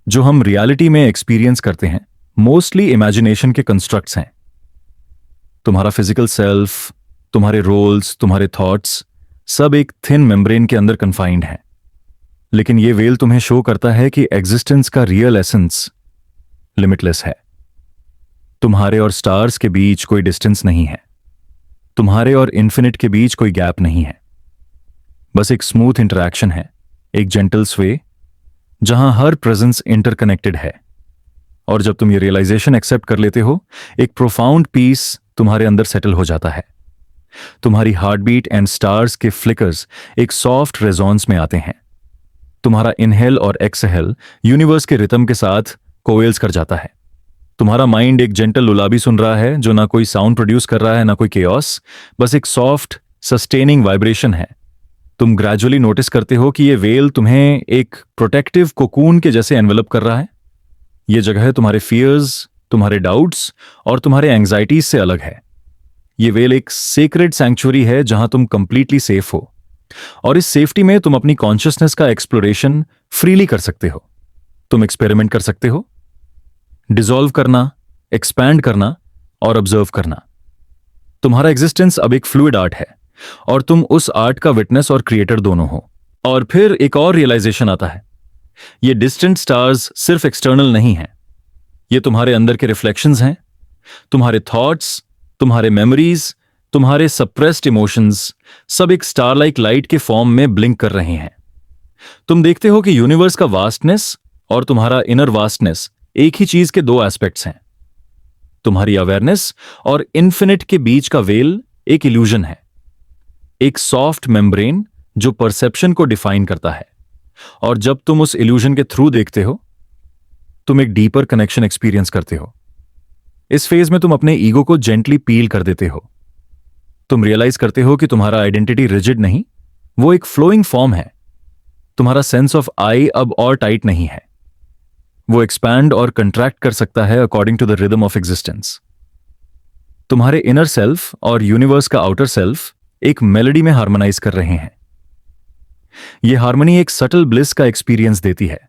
जो हम रियलिटी में एक्सपीरियंस करते हैं, मोस्टली इमेजिनेशन के कंस्ट्रक्ट्स हैं। तुम्हारा फिजिकल सेल्फ, तुम्हारे रोल्स, तुम्हारे थॉट्स सब एक थिन मेम्ब्रेन के अंदर कन्फाइंड हैं। लेकिन यह वेल तुम्हें शो करता है कि एग्जिस्टेंस का रियल एसेंस लिमिटलेस है। तुम्हारे और स्टार्स के बीच कोई डिस्टेंस नहीं है, तुम्हारे और इन्फिनिट के बीच कोई गैप नहीं है। बस एक स्मूथ इंटरैक्शन है, एक जेंटल स्वे जहां हर प्रेजेंस इंटरकनेक्टेड है। और जब तुम ये रियलाइजेशन एक्सेप्ट कर लेते हो, एक प्रोफाउंड पीस तुम्हारे अंदर सेटल हो जाता है। तुम्हारी हार्ट बीट एंड स्टार्स के फ्लिकर्स एक सॉफ्ट रेजोनेंस में आते हैं। तुम्हारा इनहेल और एक्सहेल यूनिवर्स के रिदम के साथ कोएल्स कर जाता है। तुम्हारा माइंड एक जेंटल लुलाबी सुन रहा है जो ना कोई साउंड प्रोड्यूस कर रहा है, ना कोई केओस, बस एक सॉफ्ट सस्टेनिंग वाइब्रेशन है। तुम ग्रेजुअली नोटिस करते हो कि ये वेल तुम्हें एक प्रोटेक्टिव कोकून के जैसे एनवेलप कर रहा है। ये जगह तुम्हारे फियर्स, तुम्हारे डाउट्स और तुम्हारे एंग्जाइटीज से अलग है। ये वेल एक सेक्रेड सैंक्चुअरी है जहां तुम कंप्लीटली सेफ हो, और इस सेफ्टी में तुम अपनी कॉन्शियसनेस का एक्सप्लोरेशन फ्रीली कर सकते हो। तुम एक्सपेरिमेंट कर सकते हो, डिसॉल्व करना, एक्सपैंड करना और ऑब्जर्व करना। तुम्हारा एग्जिस्टेंस अब एक फ्लूइड आर्ट है और तुम उस आर्ट का विटनेस और क्रिएटर दोनों हो। और फिर एक और रियलाइजेशन आता है, ये डिस्टेंट स्टार्स सिर्फ एक्सटर्नल नहीं हैं, ये तुम्हारे अंदर के रिफ्लेक्शंस हैं। तुम्हारे थॉट्स, तुम्हारे मेमोरीज, तुम्हारे सप्रेस्ड इमोशंस सब एक स्टारलाइक लाइट के फॉर्म में ब्लिंक कर रहे हैं। तुम देखते हो कि यूनिवर्स का वास्टनेस और तुम्हारा इनर वास्टनेस एक ही चीज के दो एस्पेक्ट्स हैं। तुम्हारी अवेयरनेस और इन्फिनिट के बीच का वेल एक इल्यूजन है, एक सॉफ्ट मेम्ब्रेन जो परसेप्शन को डिफाइन करता है। और जब तुम उस इल्यूजन के थ्रू देखते हो, तुम एक डीपर कनेक्शन एक्सपीरियंस करते हो। इस फेज में तुम अपने ईगो को जेंटली पील कर देते हो। तुम रियलाइज करते हो कि तुम्हारा आइडेंटिटी रिजिड नहीं, वो एक फ्लोइंग फॉर्म है। तुम्हारा सेंस ऑफ आई अब और टाइट नहीं है, वो एक्सपैंड और कंट्रैक्ट कर सकता है according to the rhythm of existence. तुम्हारे इनर सेल्फ और यूनिवर्स का आउटर सेल्फ एक मेलोडी में हार्मोनाइज कर रहे हैं। यह हार्मनी एक सटल ब्लिस का एक्सपीरियंस देती है,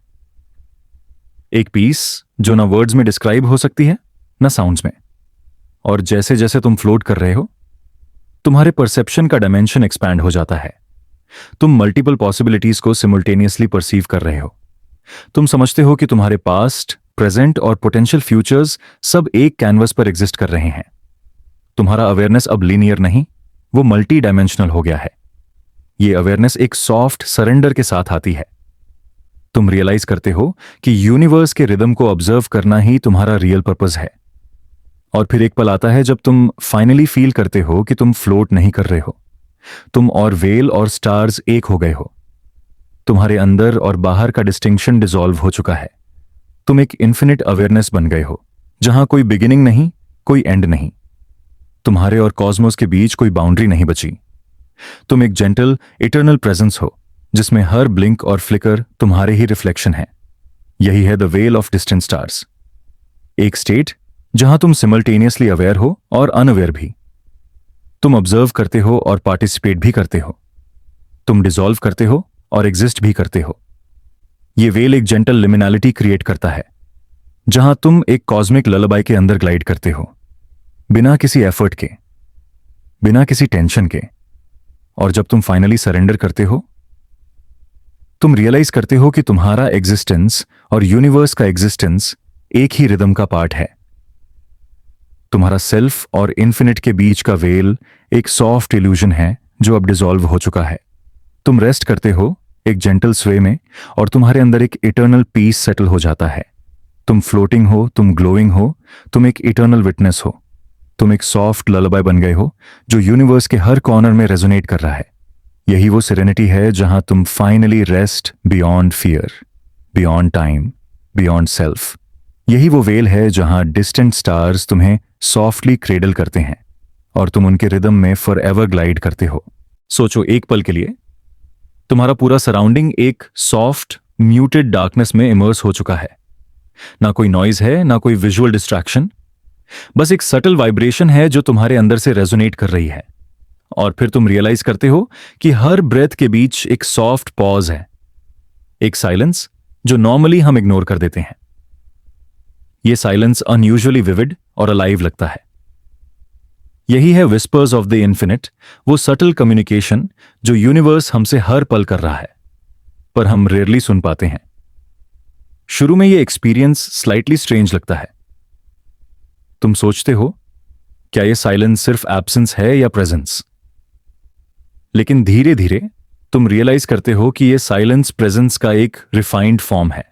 एक पीस जो ना वर्ड्स में डिस्क्राइब हो सकती है ना साउंड्स में। और जैसे जैसे तुम फ्लोट कर रहे हो, तुम्हारे परसेप्शन का डायमेंशन एक्सपैंड हो जाता है। तुम मल्टीपल पॉसिबिलिटीज को सिमुल्टेनियसली परसीव कर रहे हो। तुम समझते हो कि तुम्हारे पास्ट, प्रेजेंट और पोटेंशियल फ्यूचर्स सब एक कैनवस पर एग्जिस्ट कर रहे हैं। तुम्हारा अवेयरनेस अब लीनियर नहीं, वो मल्टी डायमेंशनल हो गया है। ये अवेयरनेस एक सॉफ्ट सरेंडर के साथ आती है। तुम रियलाइज करते हो कि यूनिवर्स के रिदम को ऑब्जर्व करना ही तुम्हारा रियल पर्पस है। और फिर एक पल आता है जब तुम फाइनली फील करते हो कि तुम फ्लोट नहीं कर रहे हो, तुम और वेल और स्टार्स एक हो गए हो। तुम्हारे अंदर और बाहर का डिस्टिंक्शन डिसॉल्व हो चुका है। तुम एक इन्फिनिट अवेयरनेस बन गए हो, जहां कोई बिगिनिंग नहीं, कोई एंड नहीं। तुम्हारे और कॉस्मोस के बीच कोई बाउंड्री नहीं बची। तुम एक जेंटल इटर्नल प्रेजेंस हो, जिसमें हर ब्लिंक और फ्लिकर तुम्हारे ही रिफ्लेक्शन है। यही है the well of distant stars, एक स्टेट जहां तुम सिमल्टेनियसली अवेयर हो और अनअवेयर भी। तुम ऑब्जर्व करते हो और पार्टिसिपेट भी करते हो। तुम डिसॉल्व करते हो और एग्जिस्ट भी करते हो। ये वेल एक जेंटल लिमिनैलिटी क्रिएट करता है, जहां तुम एक कॉस्मिक ललबाई के अंदर ग्लाइड करते हो, बिना किसी एफर्ट के, बिना किसी टेंशन के। और जब तुम फाइनली सरेंडर करते हो, तुम रियलाइज करते हो कि तुम्हारा एग्जिस्टेंस और यूनिवर्स का एग्जिस्टेंस एक ही रिदम का पार्ट है। तुम्हारा सेल्फ और इन्फिनिट के बीच का वेल एक सॉफ्ट इल्यूजन है जो अब डिसॉल्व हो चुका है। तुम रेस्ट करते हो एक जेंटल स्वे में, और तुम्हारे अंदर एक इटर्नल पीस सेटल हो जाता है। तुम फ्लोटिंग हो, तुम ग्लोइंग हो, तुम एक इटर्नल विटनेस हो। तुम एक सॉफ्ट ललबाई बन गए हो जो यूनिवर्स के हर कॉर्नर में रेजोनेट कर रहा है। यही वो सेरेनिटी है जहां तुम finally rest beyond fear, beyond time, beyond self. यही वो वेल है जहां डिस्टेंट स्टार्स तुम्हें सॉफ्टली क्रेडल करते हैं और तुम उनके रिदम में फॉर एवर ग्लाइड करते हो। सोचो एक पल के लिए, तुम्हारा पूरा सराउंडिंग एक सॉफ्ट म्यूटेड डार्कनेस में इमर्स हो चुका है। ना कोई नॉइज है, ना कोई विजुअल डिस्ट्रैक्शन, बस एक सटल वाइब्रेशन है जो तुम्हारे अंदर से रेजोनेट कर रही है। और फिर तुम रियलाइज करते हो कि हर ब्रेथ के बीच एक सॉफ्ट पॉज है, एक साइलेंस जो नॉर्मली हम इग्नोर कर देते हैं। यह साइलेंस अनयूजुअली विविड और अलाइव लगता है। यही है विस्पर्स ऑफ द इन्फिनिट, वो सटल कम्युनिकेशन जो यूनिवर्स हमसे हर पल कर रहा है, पर हम रेयरली सुन पाते हैं। शुरू में यह एक्सपीरियंस स्लाइटली स्ट्रेंज लगता है। तुम सोचते हो, क्या यह साइलेंस सिर्फ एब्सेंस है या प्रेजेंस? लेकिन धीरे धीरे तुम रियलाइज करते हो कि यह साइलेंस प्रेजेंस का एक रिफाइंड फॉर्म है।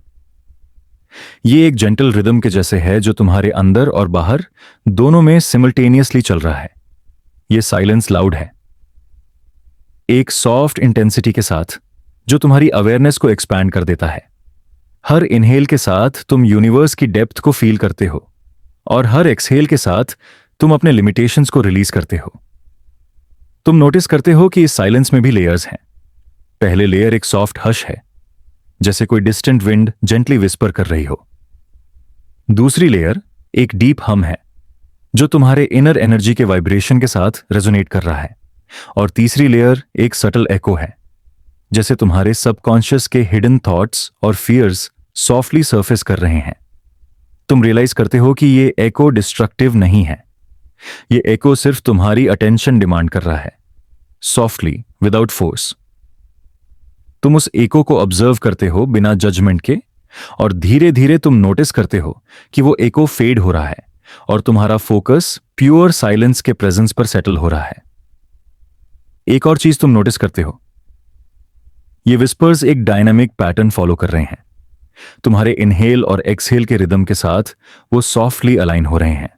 ये एक जेंटल रिदम के जैसे है जो तुम्हारे अंदर और बाहर दोनों में सिमल्टेनियसली चल रहा है। यह साइलेंस लाउड है, एक सॉफ्ट इंटेंसिटी के साथ जो तुम्हारी अवेयरनेस को एक्सपैंड कर देता है। हर इनहेल के साथ तुम यूनिवर्स की डेप्थ को फील करते हो, और हर एक्सहेल के साथ तुम अपने लिमिटेशंस को रिलीज करते हो। तुम नोटिस करते हो कि इस साइलेंस में भी लेयर्स हैं। पहले लेयर एक सॉफ्ट हश है, जैसे कोई डिस्टेंट विंड जेंटली विस्पर कर रही हो। दूसरी लेयर एक डीप हम है जो तुम्हारे इनर एनर्जी के वाइब्रेशन के साथ रेजोनेट कर रहा है। और तीसरी लेयर एक सटल एको है, जैसे तुम्हारे सबकॉन्शियस के हिडन थॉट्स और फियर्स सॉफ्टली सरफेस कर रहे हैं। तुम रियलाइज करते हो कि ये एको डिस्ट्रक्टिव नहीं है। ये एको सिर्फ तुम्हारी अटेंशन डिमांड कर रहा है, सॉफ्टली, विदाउट फोर्स। तुम उस एको को ऑब्जर्व करते हो बिना जजमेंट के, और धीरे धीरे तुम नोटिस करते हो कि वो एको फेड हो रहा है और तुम्हारा फोकस प्योर साइलेंस के प्रेजेंस पर सेटल हो रहा है। एक और चीज तुम नोटिस करते हो, ये विस्पर्स एक डायनामिक पैटर्न फॉलो कर रहे हैं। तुम्हारे इनहेल और एक्सहेल के रिदम के साथ वो सॉफ्टली अलाइन हो रहे हैं।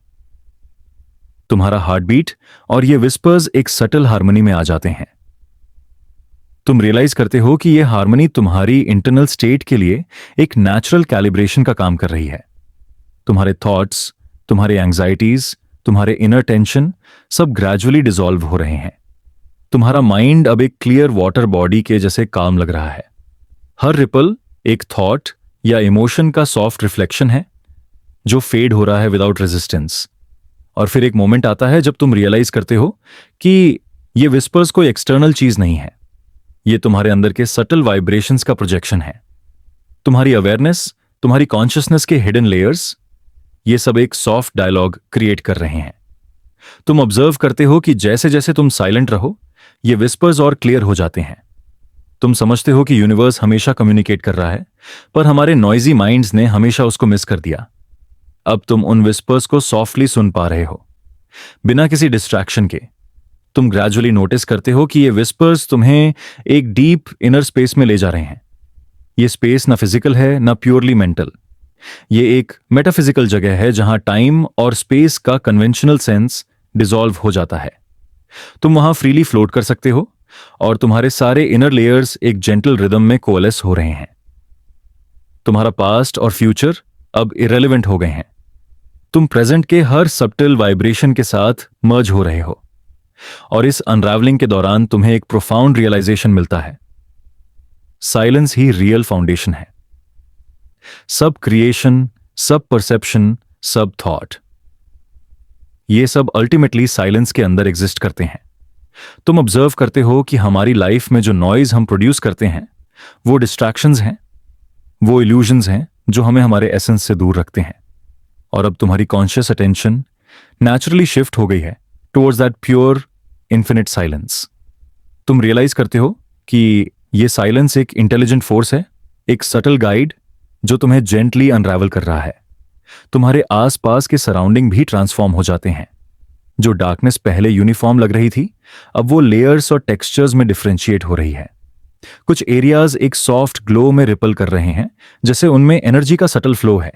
तुम्हारा हार्ट बीट और ये विस्पर्स एक सटल हार्मनी में आ जाते हैं। तुम रियलाइज करते हो कि यह हार्मनी तुम्हारी इंटरनल स्टेट के लिए एक नेचुरल कैलिब्रेशन का काम कर रही है। तुम्हारे थॉट्स, तुम्हारे एंग्जाइटीज, तुम्हारे इनर टेंशन सब ग्रेजुअली डिसॉल्व हो रहे हैं। तुम्हारा माइंड अब एक क्लियर वाटर बॉडी के जैसे काम लग रहा है। हर रिपल एक थॉट या इमोशन का सॉफ्ट रिफ्लेक्शन है जो फेड हो रहा है विदाउट रेजिस्टेंस। और फिर एक मोमेंट आता है जब तुम रियलाइज करते हो कि ये विस्पर्स कोई एक्सटर्नल चीज नहीं है, ये तुम्हारे अंदर के सटल वाइब्रेशंस का प्रोजेक्शन है। तुम्हारी अवेयरनेस, तुम्हारी कॉन्शियसनेस के हिडन लेयर्स, ये सब एक सॉफ्ट डायलॉग क्रिएट कर रहे हैं। तुम ऑब्जर्व करते हो कि जैसे जैसे तुम साइलेंट रहो, ये विस्पर्स और क्लियर हो जाते हैं। तुम समझते हो कि यूनिवर्स हमेशा कम्युनिकेट कर रहा है, पर हमारे नॉइजी माइंड्स ने हमेशा उसको मिस कर दिया। अब तुम उन विस्पर्स को सॉफ्टली सुन पा रहे हो, बिना किसी डिस्ट्रैक्शन के। तुम ग्रेजुअली नोटिस करते हो कि ये विस्पर्स तुम्हें एक डीप इनर स्पेस में ले जा रहे हैं। ये स्पेस ना फिजिकल है, ना प्योरली मेंटल। ये एक मेटाफिजिकल जगह है जहां टाइम और स्पेस का कन्वेंशनल सेंस डिसॉल्व हो जाता है। तुम वहां फ्रीली फ्लोट कर सकते हो और तुम्हारे सारे इनर लेयर्स एक जेंटल रिदम में कोलेस हो रहे हैं। तुम्हारा पास्ट और फ्यूचर अब इरेलीवेंट हो गए हैं। तुम प्रेजेंट के हर सबटल वाइब्रेशन के साथ मर्ज हो रहे हो और इस अनरावलिंग के दौरान तुम्हें एक प्रोफाउंड रियलाइजेशन मिलता है। साइलेंस ही रियल फाउंडेशन है। सब क्रिएशन, सब परसेप्शन, सब थॉट, ये सब अल्टीमेटली साइलेंस के अंदर एग्जिस्ट करते हैं। तुम ऑब्जर्व करते हो कि हमारी लाइफ में जो नॉइज हम प्रोड्यूस करते हैं वो डिस्ट्रैक्शंस हैं, वो इल्यूजन्स हैं जो हमें हमारे एसेंस से दूर रखते हैं। और अब तुम्हारी कॉन्शियस अटेंशन नेचुरली शिफ्ट हो गई है towards that pure infinite silence. तुम रियलाइज करते हो कि ये साइलेंस एक इंटेलिजेंट फोर्स है, एक सटल गाइड जो तुम्हें जेंटली अनरावल कर रहा है। तुम्हारे आसपास के सराउंडिंग भी ट्रांसफॉर्म हो जाते हैं। जो डार्कनेस पहले यूनिफॉर्म लग रही थी, अब वो लेयर्स और टेक्सचर्स में डिफरेंशिएट हो रही है। कुछ एरियाज एक सॉफ्ट ग्लो में रिपल कर रहे हैं, जैसे उनमें एनर्जी का सटल फ्लो है।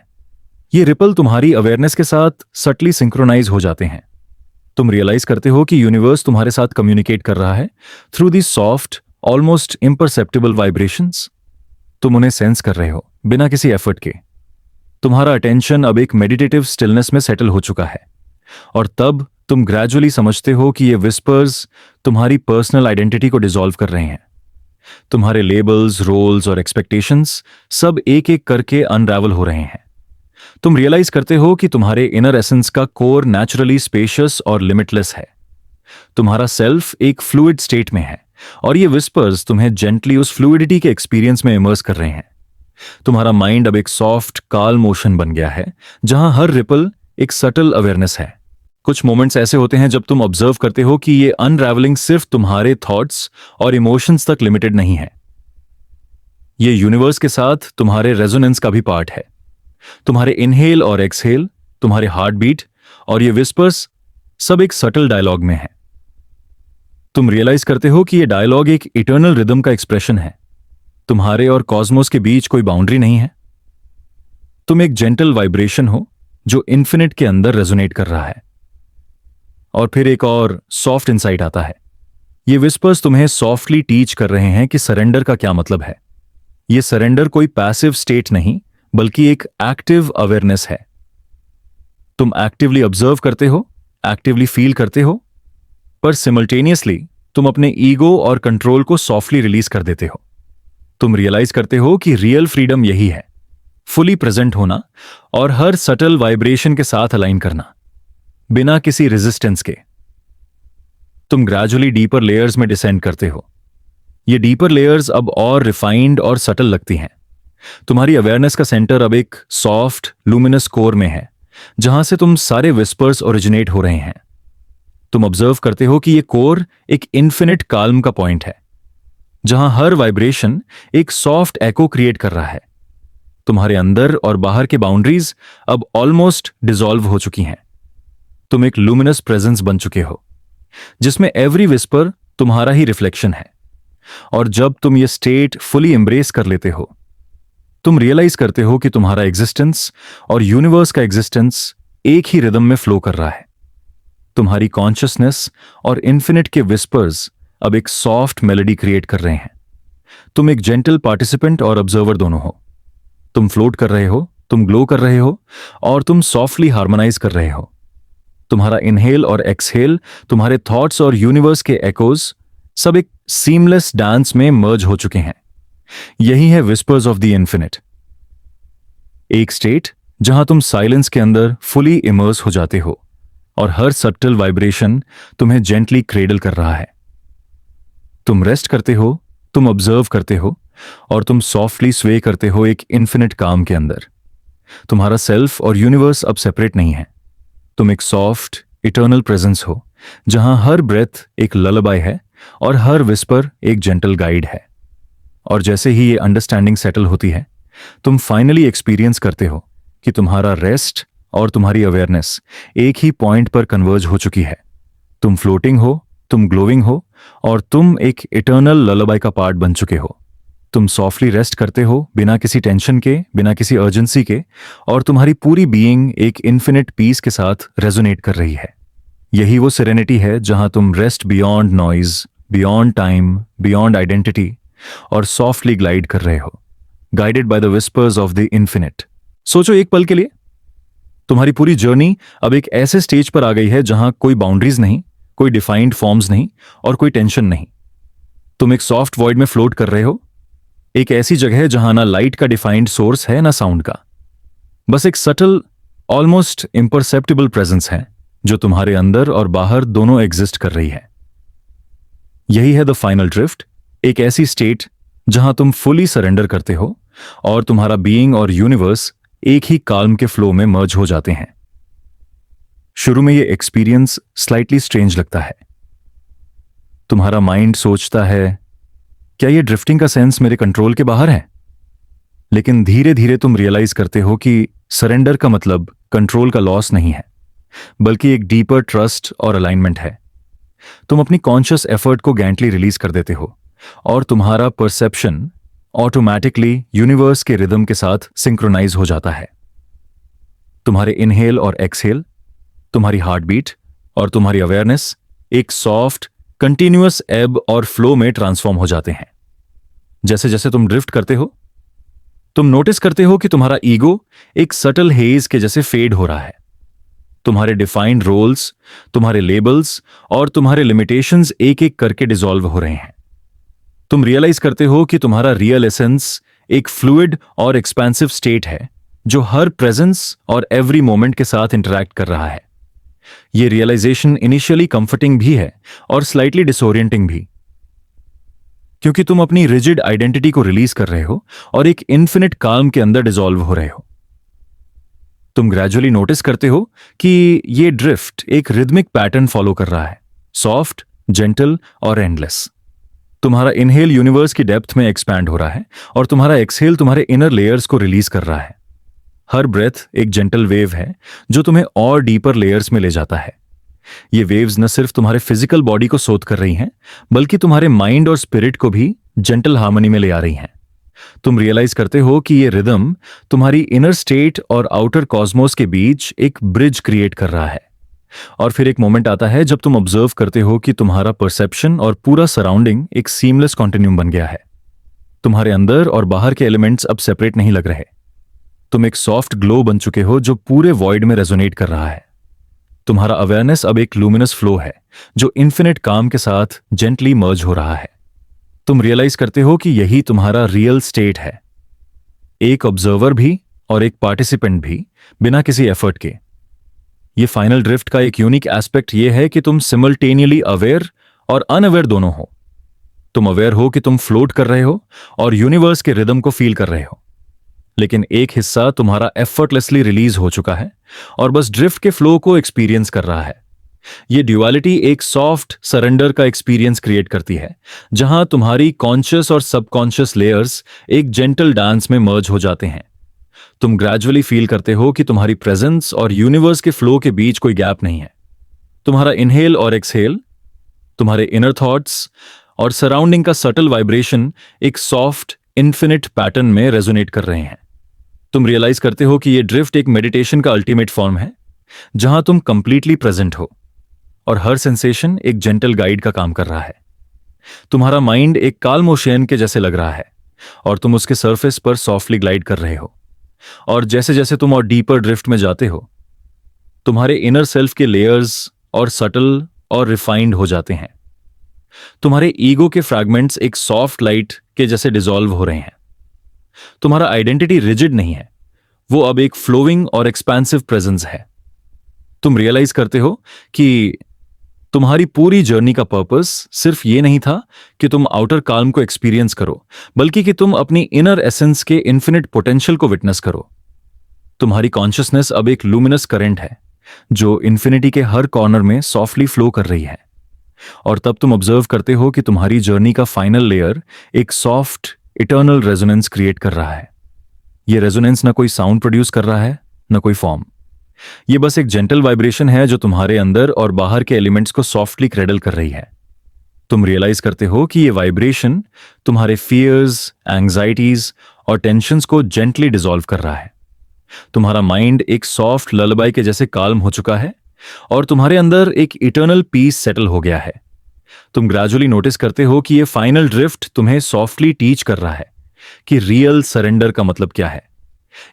ये रिपल तुम्हारी अवेयरनेस के साथ सटली सिंक्रोनाइज हो जाते हैं। तुम रियलाइज करते हो कि यूनिवर्स तुम्हारे साथ कम्युनिकेट कर रहा है through the soft, almost imperceptible vibrations. तुम उन्हें सेंस कर रहे हो बिना किसी एफर्ट के। तुम्हारा अटेंशन अब एक मेडिटेटिव स्टिलनेस में सेटल हो चुका है और तब तुम ग्रेजुअली समझते हो कि ये विस्पर्स तुम्हारी पर्सनल आइडेंटिटी को डिसॉल्व कर रहे हैं। तुम्हारे लेबल्स, रोल्स और एक्सपेक्टेशंस सब एक एक करके अनरावल हो रहे हैं। तुम रियलाइज करते हो कि तुम्हारे इनर एसेंस का कोर नेचुरली स्पेशियस और लिमिटलेस है। तुम्हारा सेल्फ एक फ्लूइड स्टेट में है और ये विस्पर्स तुम्हें जेंटली उस फ्लूइडिटी के एक्सपीरियंस में इमर्स कर रहे हैं। तुम्हारा माइंड अब एक सॉफ्ट काल मोशन बन गया है जहां हर रिपल एक सटल अवेयरनेस है। कुछ मोमेंट्स ऐसे होते हैं जब तुम ऑब्जर्व करते हो कि ये अनरावलिंग सिर्फ तुम्हारे थॉट्स और इमोशंस तक लिमिटेड नहीं है, ये यूनिवर्स के साथ तुम्हारे रेजोनेंस का भी पार्ट है। तुम्हारे इनहेल और एक्सहेल, तुम्हारे हार्ट बीट और ये विस्पर्स सब एक सटल डायलॉग में है। तुम रियलाइज करते हो कि ये डायलॉग एक इटर्नल रिदम का एक्सप्रेशन है। तुम्हारे और कॉस्मोस के बीच कोई बाउंड्री नहीं है। तुम एक जेंटल वाइब्रेशन हो जो इन्फिनिट के अंदर रेजोनेट कर रहा है। और फिर एक और सॉफ्ट इंसाइट आता है। ये विस्पर्स तुम्हें सॉफ्टली टीच कर रहे हैं कि सरेंडर का क्या मतलब है। ये सरेंडर कोई पैसिव स्टेट नहीं, बल्कि एक एक्टिव अवेयरनेस है। तुम एक्टिवली ऑब्जर्व करते हो, एक्टिवली फील करते हो, पर सिमल्टेनियसली तुम अपने ईगो और कंट्रोल को सॉफ्टली रिलीज कर देते हो। तुम रियलाइज करते हो कि रियल फ्रीडम यही है, फुली प्रेजेंट होना और हर सटल वाइब्रेशन के साथ अलाइन करना बिना किसी रेजिस्टेंस के। तुम ग्रेजुअली डीपर लेयर्स में डिसेंड करते हो। ये डीपर लेयर्स अब और रिफाइंड और सटल लगती हैं। तुम्हारी अवेयरनेस का सेंटर अब एक सॉफ्ट लुमिनस कोर में है जहां से तुम सारे विस्पर्स ओरिजिनेट हो रहे हैं। तुम ऑब्जर्व करते हो कि ये कोर एक इन्फिनिट काल्म का पॉइंट है जहां हर वाइब्रेशन एक सॉफ्ट एको क्रिएट कर रहा है। तुम्हारे अंदर और बाहर के बाउंड्रीज अब ऑलमोस्ट डिसॉल्व हो चुकी हैं। तुम एक लुमिनस प्रेजेंस बन चुके हो जिसमें एवरी विस्पर तुम्हारा ही रिफ्लेक्शन है। और जब तुम ये स्टेट फुली एम्ब्रेस कर लेते हो, तुम रियलाइज करते हो कि तुम्हारा एग्जिस्टेंस और यूनिवर्स का एग्जिस्टेंस एक ही रिदम में फ्लो कर रहा है। तुम्हारी कॉन्शियसनेस और इन्फिनिट के विस्पर्स अब एक सॉफ्ट मेलोडी क्रिएट कर रहे हैं। तुम एक जेंटल पार्टिसिपेंट और ऑब्जर्वर दोनों हो। तुम फ्लोट कर रहे हो, तुम ग्लो कर रहे हो और तुम सॉफ्टली हार्मोनाइज कर रहे हो। तुम्हारा इनहेल और एक्सहेल, तुम्हारे थॉट्स और यूनिवर्स के एकोज सब एक सीमलेस डांस में मर्ज हो चुके हैं। यही है विस्पर्स ऑफ द इन्फिनिट, एक स्टेट जहां तुम साइलेंस के अंदर फुली इमर्स हो जाते हो और हर सटल वाइब्रेशन तुम्हें जेंटली क्रेडल कर रहा है। तुम रेस्ट करते हो, तुम ऑब्जर्व करते हो और तुम सॉफ्टली स्वे करते हो एक इन्फिनिट काम के अंदर। तुम्हारा सेल्फ और यूनिवर्स अब सेपरेट नहीं है। तुम एक सॉफ्ट इटर्नल प्रेजेंस हो जहां हर ब्रेथ एक ललबाई है और हर विस्पर एक जेंटल गाइड है। और जैसे ही ये अंडरस्टैंडिंग सेटल होती है, तुम फाइनली एक्सपीरियंस करते हो कि तुम्हारा रेस्ट और तुम्हारी अवेयरनेस एक ही पॉइंट पर कन्वर्ज हो चुकी है। तुम फ्लोटिंग हो, तुम ग्लोइंग हो और तुम एक इटर्नल ललबाई का पार्ट बन चुके हो। तुम सॉफ्टली रेस्ट करते हो बिना किसी टेंशन के, बिना किसी अर्जेंसी के, और तुम्हारी पूरी बीइंग एक इन्फिनिट पीस के साथ रेजोनेट कर रही है। यही वो सेरेनिटी है जहां तुम rest beyond noise, beyond time, beyond identity और सॉफ्टली ग्लाइड कर रहे हो, guided by the whispers of the infinite. सोचो एक पल के लिए, तुम्हारी पूरी जर्नी अब एक ऐसे स्टेज पर आ गई है जहां कोई बाउंड्रीज नहीं, कोई डिफाइंड फॉर्म्स नहीं और कोई टेंशन नहीं। तुम एक सॉफ्ट वॉइड में फ्लोट कर रहे हो, एक ऐसी जगह है जहां ना लाइट का डिफाइंड सोर्स है ना साउंड का, बस एक सटल, ऑलमोस्ट इम्परसेप्टिबल प्रेजेंस है जो तुम्हारे अंदर और बाहर दोनों एग्जिस्ट कर रही है। यही है द फाइनल ड्रिफ्ट, एक ऐसी स्टेट जहां तुम फुली सरेंडर करते हो और तुम्हारा बीइंग और यूनिवर्स एक ही काल्म के फ्लो में मर्ज हो जाते हैं। शुरू में ये एक्सपीरियंस स्लाइटली स्ट्रेंज लगता है। तुम्हारा माइंड सोचता है, क्या ये ड्रिफ्टिंग का सेंस मेरे कंट्रोल के बाहर है? लेकिन धीरे धीरे तुम रियलाइज करते हो कि सरेंडर का मतलब कंट्रोल का लॉस नहीं है, बल्कि एक डीपर ट्रस्ट और अलाइनमेंट है। तुम अपनी कॉन्शियस एफर्ट को गैंटली रिलीज कर देते हो और तुम्हारा परसेप्शन ऑटोमैटिकली यूनिवर्स के रिदम के साथ सिंक्रोनाइज हो जाता है। तुम्हारे इनहेल और एक्सहेल, तुम्हारी हार्ट बीट और तुम्हारी अवेयरनेस एक सॉफ्ट कंटिन्यूअस एब और फ्लो में ट्रांसफॉर्म हो जाते हैं। जैसे जैसे तुम ड्रिफ्ट करते हो, तुम नोटिस करते हो कि तुम्हारा ईगो एक सटल हेज के जैसे फेड हो रहा है। तुम्हारे डिफाइंड रोल्स, तुम्हारे लेबल्स और तुम्हारे लिमिटेशंस एक एक करके डिसॉल्व हो रहे हैं। तुम रियलाइज करते हो कि तुम्हारा रियल एसेंस एक फ्लूइड और एक्सपेंसिव स्टेट है जो हर प्रेजेंस और एवरी मोमेंट के साथ इंटरैक्ट कर रहा है। यह रियलाइजेशन इनिशियली कंफर्टिंग भी है और स्लाइटली डिसोरिएंटिंग भी, क्योंकि तुम अपनी रिजिड आइडेंटिटी को रिलीज कर रहे हो और एक इन्फिनिट काल्म के अंदर डिसॉल्व हो रहे हो। तुम ग्रेजुअली नोटिस करते हो कि ये ड्रिफ्ट एक रिदमिक पैटर्न फॉलो कर रहा है, सॉफ्ट, जेंटल और एंडलेस। तुम्हारा इनहेल यूनिवर्स की डेप्थ में एक्सपैंड हो रहा है और तुम्हारा एक्सहेल तुम्हारे इनर लेयर्स को रिलीज कर रहा है। हर ब्रेथ एक जेंटल वेव है जो तुम्हें और डीपर लेयर्स में ले जाता है। ये वेव्स न सिर्फ तुम्हारे फिजिकल बॉडी को सोथ कर रही हैं, बल्कि तुम्हारे माइंड और स्पिरिट को भी जेंटल हार्मनी में ले आ रही हैं। तुम रियलाइज करते हो कि ये रिदम तुम्हारी इनर स्टेट और आउटर कॉस्मोस के बीच एक ब्रिज क्रिएट कर रहा है। और फिर एक मोमेंट आता है जब तुम ऑब्जर्व करते हो कि तुम्हारा परसेप्शन और पूरा सराउंडिंग एक सीमलेस कॉन्टिन्यूम बन गया है। तुम्हारे अंदर और बाहर के एलिमेंट्स अब सेपरेट नहीं लग रहे। तुम एक सॉफ्ट ग्लो बन चुके हो जो पूरे वॉइड में रेजोनेट कर रहा है। तुम्हारा अवेयरनेस अब एक लुमिनस फ्लो है जो इन्फिनिट काम के साथ जेंटली मर्ज हो रहा है। तुम रियलाइज करते हो कि यही तुम्हारा रियल स्टेट है, एक ऑब्जर्वर भी और एक पार्टिसिपेंट भी, बिना किसी एफर्ट के। ये फाइनल ड्रिफ्ट का एक यूनिक एस्पेक्ट यह है कि तुम सिमल्टेनियली अवेयर और अनअवेयर दोनों हो। तुम अवेयर हो कि तुम फ्लोट कर रहे हो और यूनिवर्स के रिदम को फील कर रहे हो, लेकिन एक हिस्सा तुम्हारा एफर्टलेसली रिलीज हो चुका है और बस ड्रिफ्ट के फ्लो को एक्सपीरियंस कर रहा है। यह ड्युअलिटी एक सॉफ्ट सरेंडर का एक्सपीरियंस क्रिएट करती है, जहां तुम्हारी कॉन्शियस और सबकॉन्शियस लेयर्स एक जेंटल डांस में मर्ज हो जाते हैं। तुम ग्रेजुअली फील करते हो कि तुम्हारी प्रेजेंस और यूनिवर्स के फ्लो के बीच कोई गैप नहीं है। तुम्हारा इनहेल और एक्सहेल, तुम्हारे इनर थॉट्स और सराउंडिंग का सटल वाइब्रेशन एक सॉफ्ट इन्फिनिट पैटर्न में रेजोनेट कर रहे हैं। तुम रियलाइज करते हो कि यह ड्रिफ्ट एक मेडिटेशन का अल्टीमेट फॉर्म है, जहां तुम कंप्लीटली प्रेजेंट हो और हर सेंसेशन एक जेंटल गाइड का काम कर रहा है। तुम्हारा माइंड एक काल्म ओशियन के जैसे लग रहा है और तुम उसके सरफेस पर सॉफ्टली ग्लाइड कर रहे हो। और जैसे जैसे तुम और डीपर ड्रिफ्ट में जाते हो, तुम्हारे इनर सेल्फ के लेयर्स और सटल और रिफाइंड हो जाते हैं। तुम्हारे ईगो के फ्रैगमेंट्स एक सॉफ्ट लाइट के जैसे डिसॉल्व हो रहे हैं। तुम्हारा आइडेंटिटी रिजिड नहीं है, वो अब एक फ्लोइंग और एक्सपेंसिव प्रेजेंस है। तुम रियलाइज करते हो कि तुम्हारी पूरी जर्नी का पर्पस सिर्फ ये नहीं था कि तुम आउटर काल्म को एक्सपीरियंस करो, बल्कि कि तुम अपनी इनर एसेंस के इन्फिनिट पोटेंशियल को विटनेस करो। तुम्हारी कॉन्शियसनेस अब एक लुमिनस करंट है जो इन्फिनिटी के हर कॉर्नर में सॉफ्टली फ्लो कर रही है। और तब तुम ऑब्जर्व करते हो कि तुम्हारी जर्नी का फाइनल लेयर एक सॉफ्ट इटर्नल रेजोनेंस क्रिएट कर रहा है। यह रेजोनेंस ना कोई साउंड प्रोड्यूस कर रहा है, ना कोई फॉर्म। यह बस एक जेंटल वाइब्रेशन है जो तुम्हारे अंदर और बाहर के एलिमेंट्स को सॉफ्टली क्रेडल कर रही है। तुम रियलाइज करते हो कि यह वाइब्रेशन तुम्हारे फियर्स, एंग्जाइटीज और टेंशंस को जेंटली डिसॉल्व कर रहा है। तुम्हारा माइंड एक सॉफ्ट ललबाई के जैसे काल्म हो चुका है और तुम्हारे अंदर एक इटर्नल पीस सेटल हो गया है। तुम ग्रेजुअली नोटिस करते हो कि ये फाइनल ड्रिफ्ट तुम्हें सॉफ्टली टीच कर रहा है कि रियल सरेंडर का मतलब क्या है।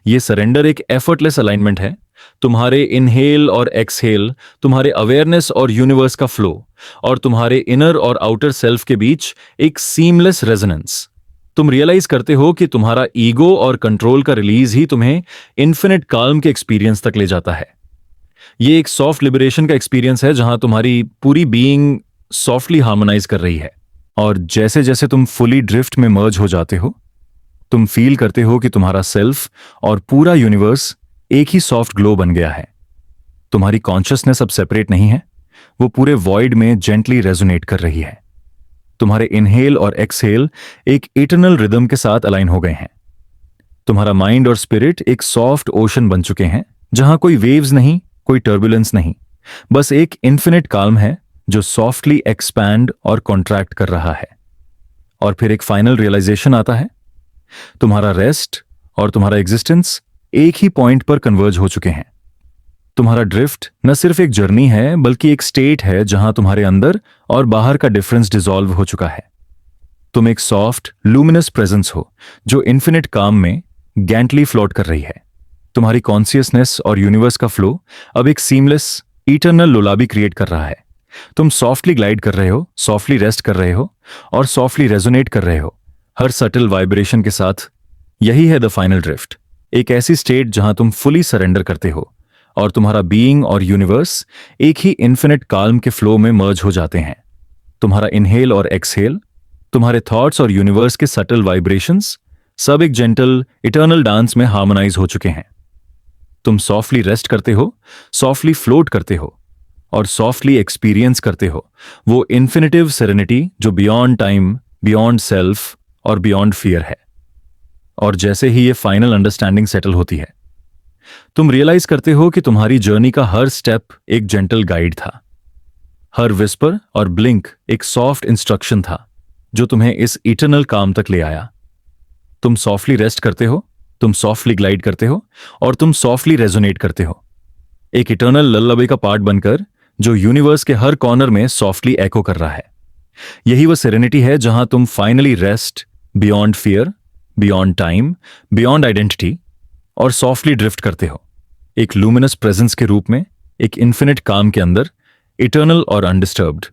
ये सरेंडर एक एफर्टलेस अलाइनमेंट है। तुम्हारे इनहेल और एक्सहेल, तुम्हारे अवेयरनेस और यूनिवर्स का फ्लो, और तुम्हारे इनर और आउटर सेल्फ के बीच एक सीमलेस रेजोनेंस। तुम रियलाइज करते हो कि तुम्हारा ईगो और कंट्रोल का रिलीज ही तुम्हें इन्फिनिट काल्म के एक्सपीरियंस तक ले जाता है। ये एक सॉफ्ट लिबरेशन का एक्सपीरियंस है जहां तुम्हारी पूरी बीइंग सॉफ्टली हार्मोनाइज कर रही है। और जैसे जैसे तुम फुली ड्रिफ्ट में मर्ज हो जाते हो, तुम फील करते हो कि तुम्हारा सेल्फ और पूरा यूनिवर्स एक ही सॉफ्ट ग्लो बन गया है। तुम्हारी कॉन्शियसनेस अब सेपरेट नहीं है, वो पूरे वॉइड में जेंटली रेजोनेट कर रही है। तुम्हारे इनहेल और एक्सहेल एक इटर्नल रिदम के साथ अलाइन हो गए हैं। तुम्हारा माइंड और स्पिरिट एक सॉफ्ट ओशन बन चुके हैं जहां कोई वेव्स नहीं, कोई टर्बुलेंस नहीं, बस एक इन्फिनिट काल्म है जो सॉफ्टली एक्सपैंड और कॉन्ट्रैक्ट कर रहा है। और फिर एक फाइनल रियलाइजेशन आता है, तुम्हारा रेस्ट और तुम्हारा एग्जिस्टेंस एक ही पॉइंट पर कन्वर्ज हो चुके हैं। तुम्हारा ड्रिफ्ट न सिर्फ एक जर्नी है बल्कि एक स्टेट है जहां तुम्हारे अंदर और बाहर का डिफरेंस डिसॉल्व हो चुका है। तुम एक सॉफ्ट लूमिनस प्रेजेंस हो जो इन्फिनिट काम में गैंटली फ्लोट कर रही है। तुम्हारी कॉन्शियसनेस और यूनिवर्स का फ्लो अब एक सीमलेस इटर्नल लुलाबी क्रिएट कर रहा है। तुम सॉफ्टली ग्लाइड कर रहे हो, सॉफ्टली रेस्ट कर रहे हो और सॉफ्टली रेजोनेट कर रहे हो, हर सटल वाइब्रेशन के साथ। यही है द फाइनल ड्रिफ्ट, एक ऐसी स्टेट जहां तुम फुली सरेंडर करते हो और तुम्हारा बीइंग और यूनिवर्स एक ही इन्फिनिट काल्म के फ्लो में मर्ज हो जाते हैं। तुम्हारा इनहेल और एक्सहेल, तुम्हारे थॉट्स और यूनिवर्स के सटल वाइब्रेशंस सब एक जेंटल इटर्नल डांस में हार्मोनाइज हो चुके हैं। तुम सॉफ्टली रेस्ट करते हो, सॉफ्टली फ्लोट करते हो और सॉफ्टली एक्सपीरियंस करते हो वो इन्फिनिटिव सेरेनिटी जो बियॉन्ड टाइम, बियॉन्ड सेल्फ और बियॉन्ड फियर है। और जैसे ही ये फाइनल अंडरस्टैंडिंग सेटल होती है, तुम रियलाइज करते हो कि तुम्हारी जर्नी का हर स्टेप एक जेंटल गाइड था। हर विस्पर और ब्लिंक एक सॉफ्ट इंस्ट्रक्शन था जो तुम्हें इस इटर्नल काम तक ले आया। तुम सॉफ्टली रेस्ट करते हो, तुम सॉफ्टली ग्लाइड करते हो और तुम सॉफ्टली रेजोनेट करते हो, एक इटर्नल लल्लबे का पार्ट बनकर जो यूनिवर्स के हर कॉर्नर में सॉफ्टली एको कर रहा है। यही वो सेरेनिटी है जहां तुम finally rest beyond fear, beyond time, beyond identity और सॉफ्टली ड्रिफ्ट करते हो, एक लूमिनस प्रेजेंस के रूप में, एक इन्फिनिट काम के अंदर, इटर्नल और अनडिस्टर्ब्ड।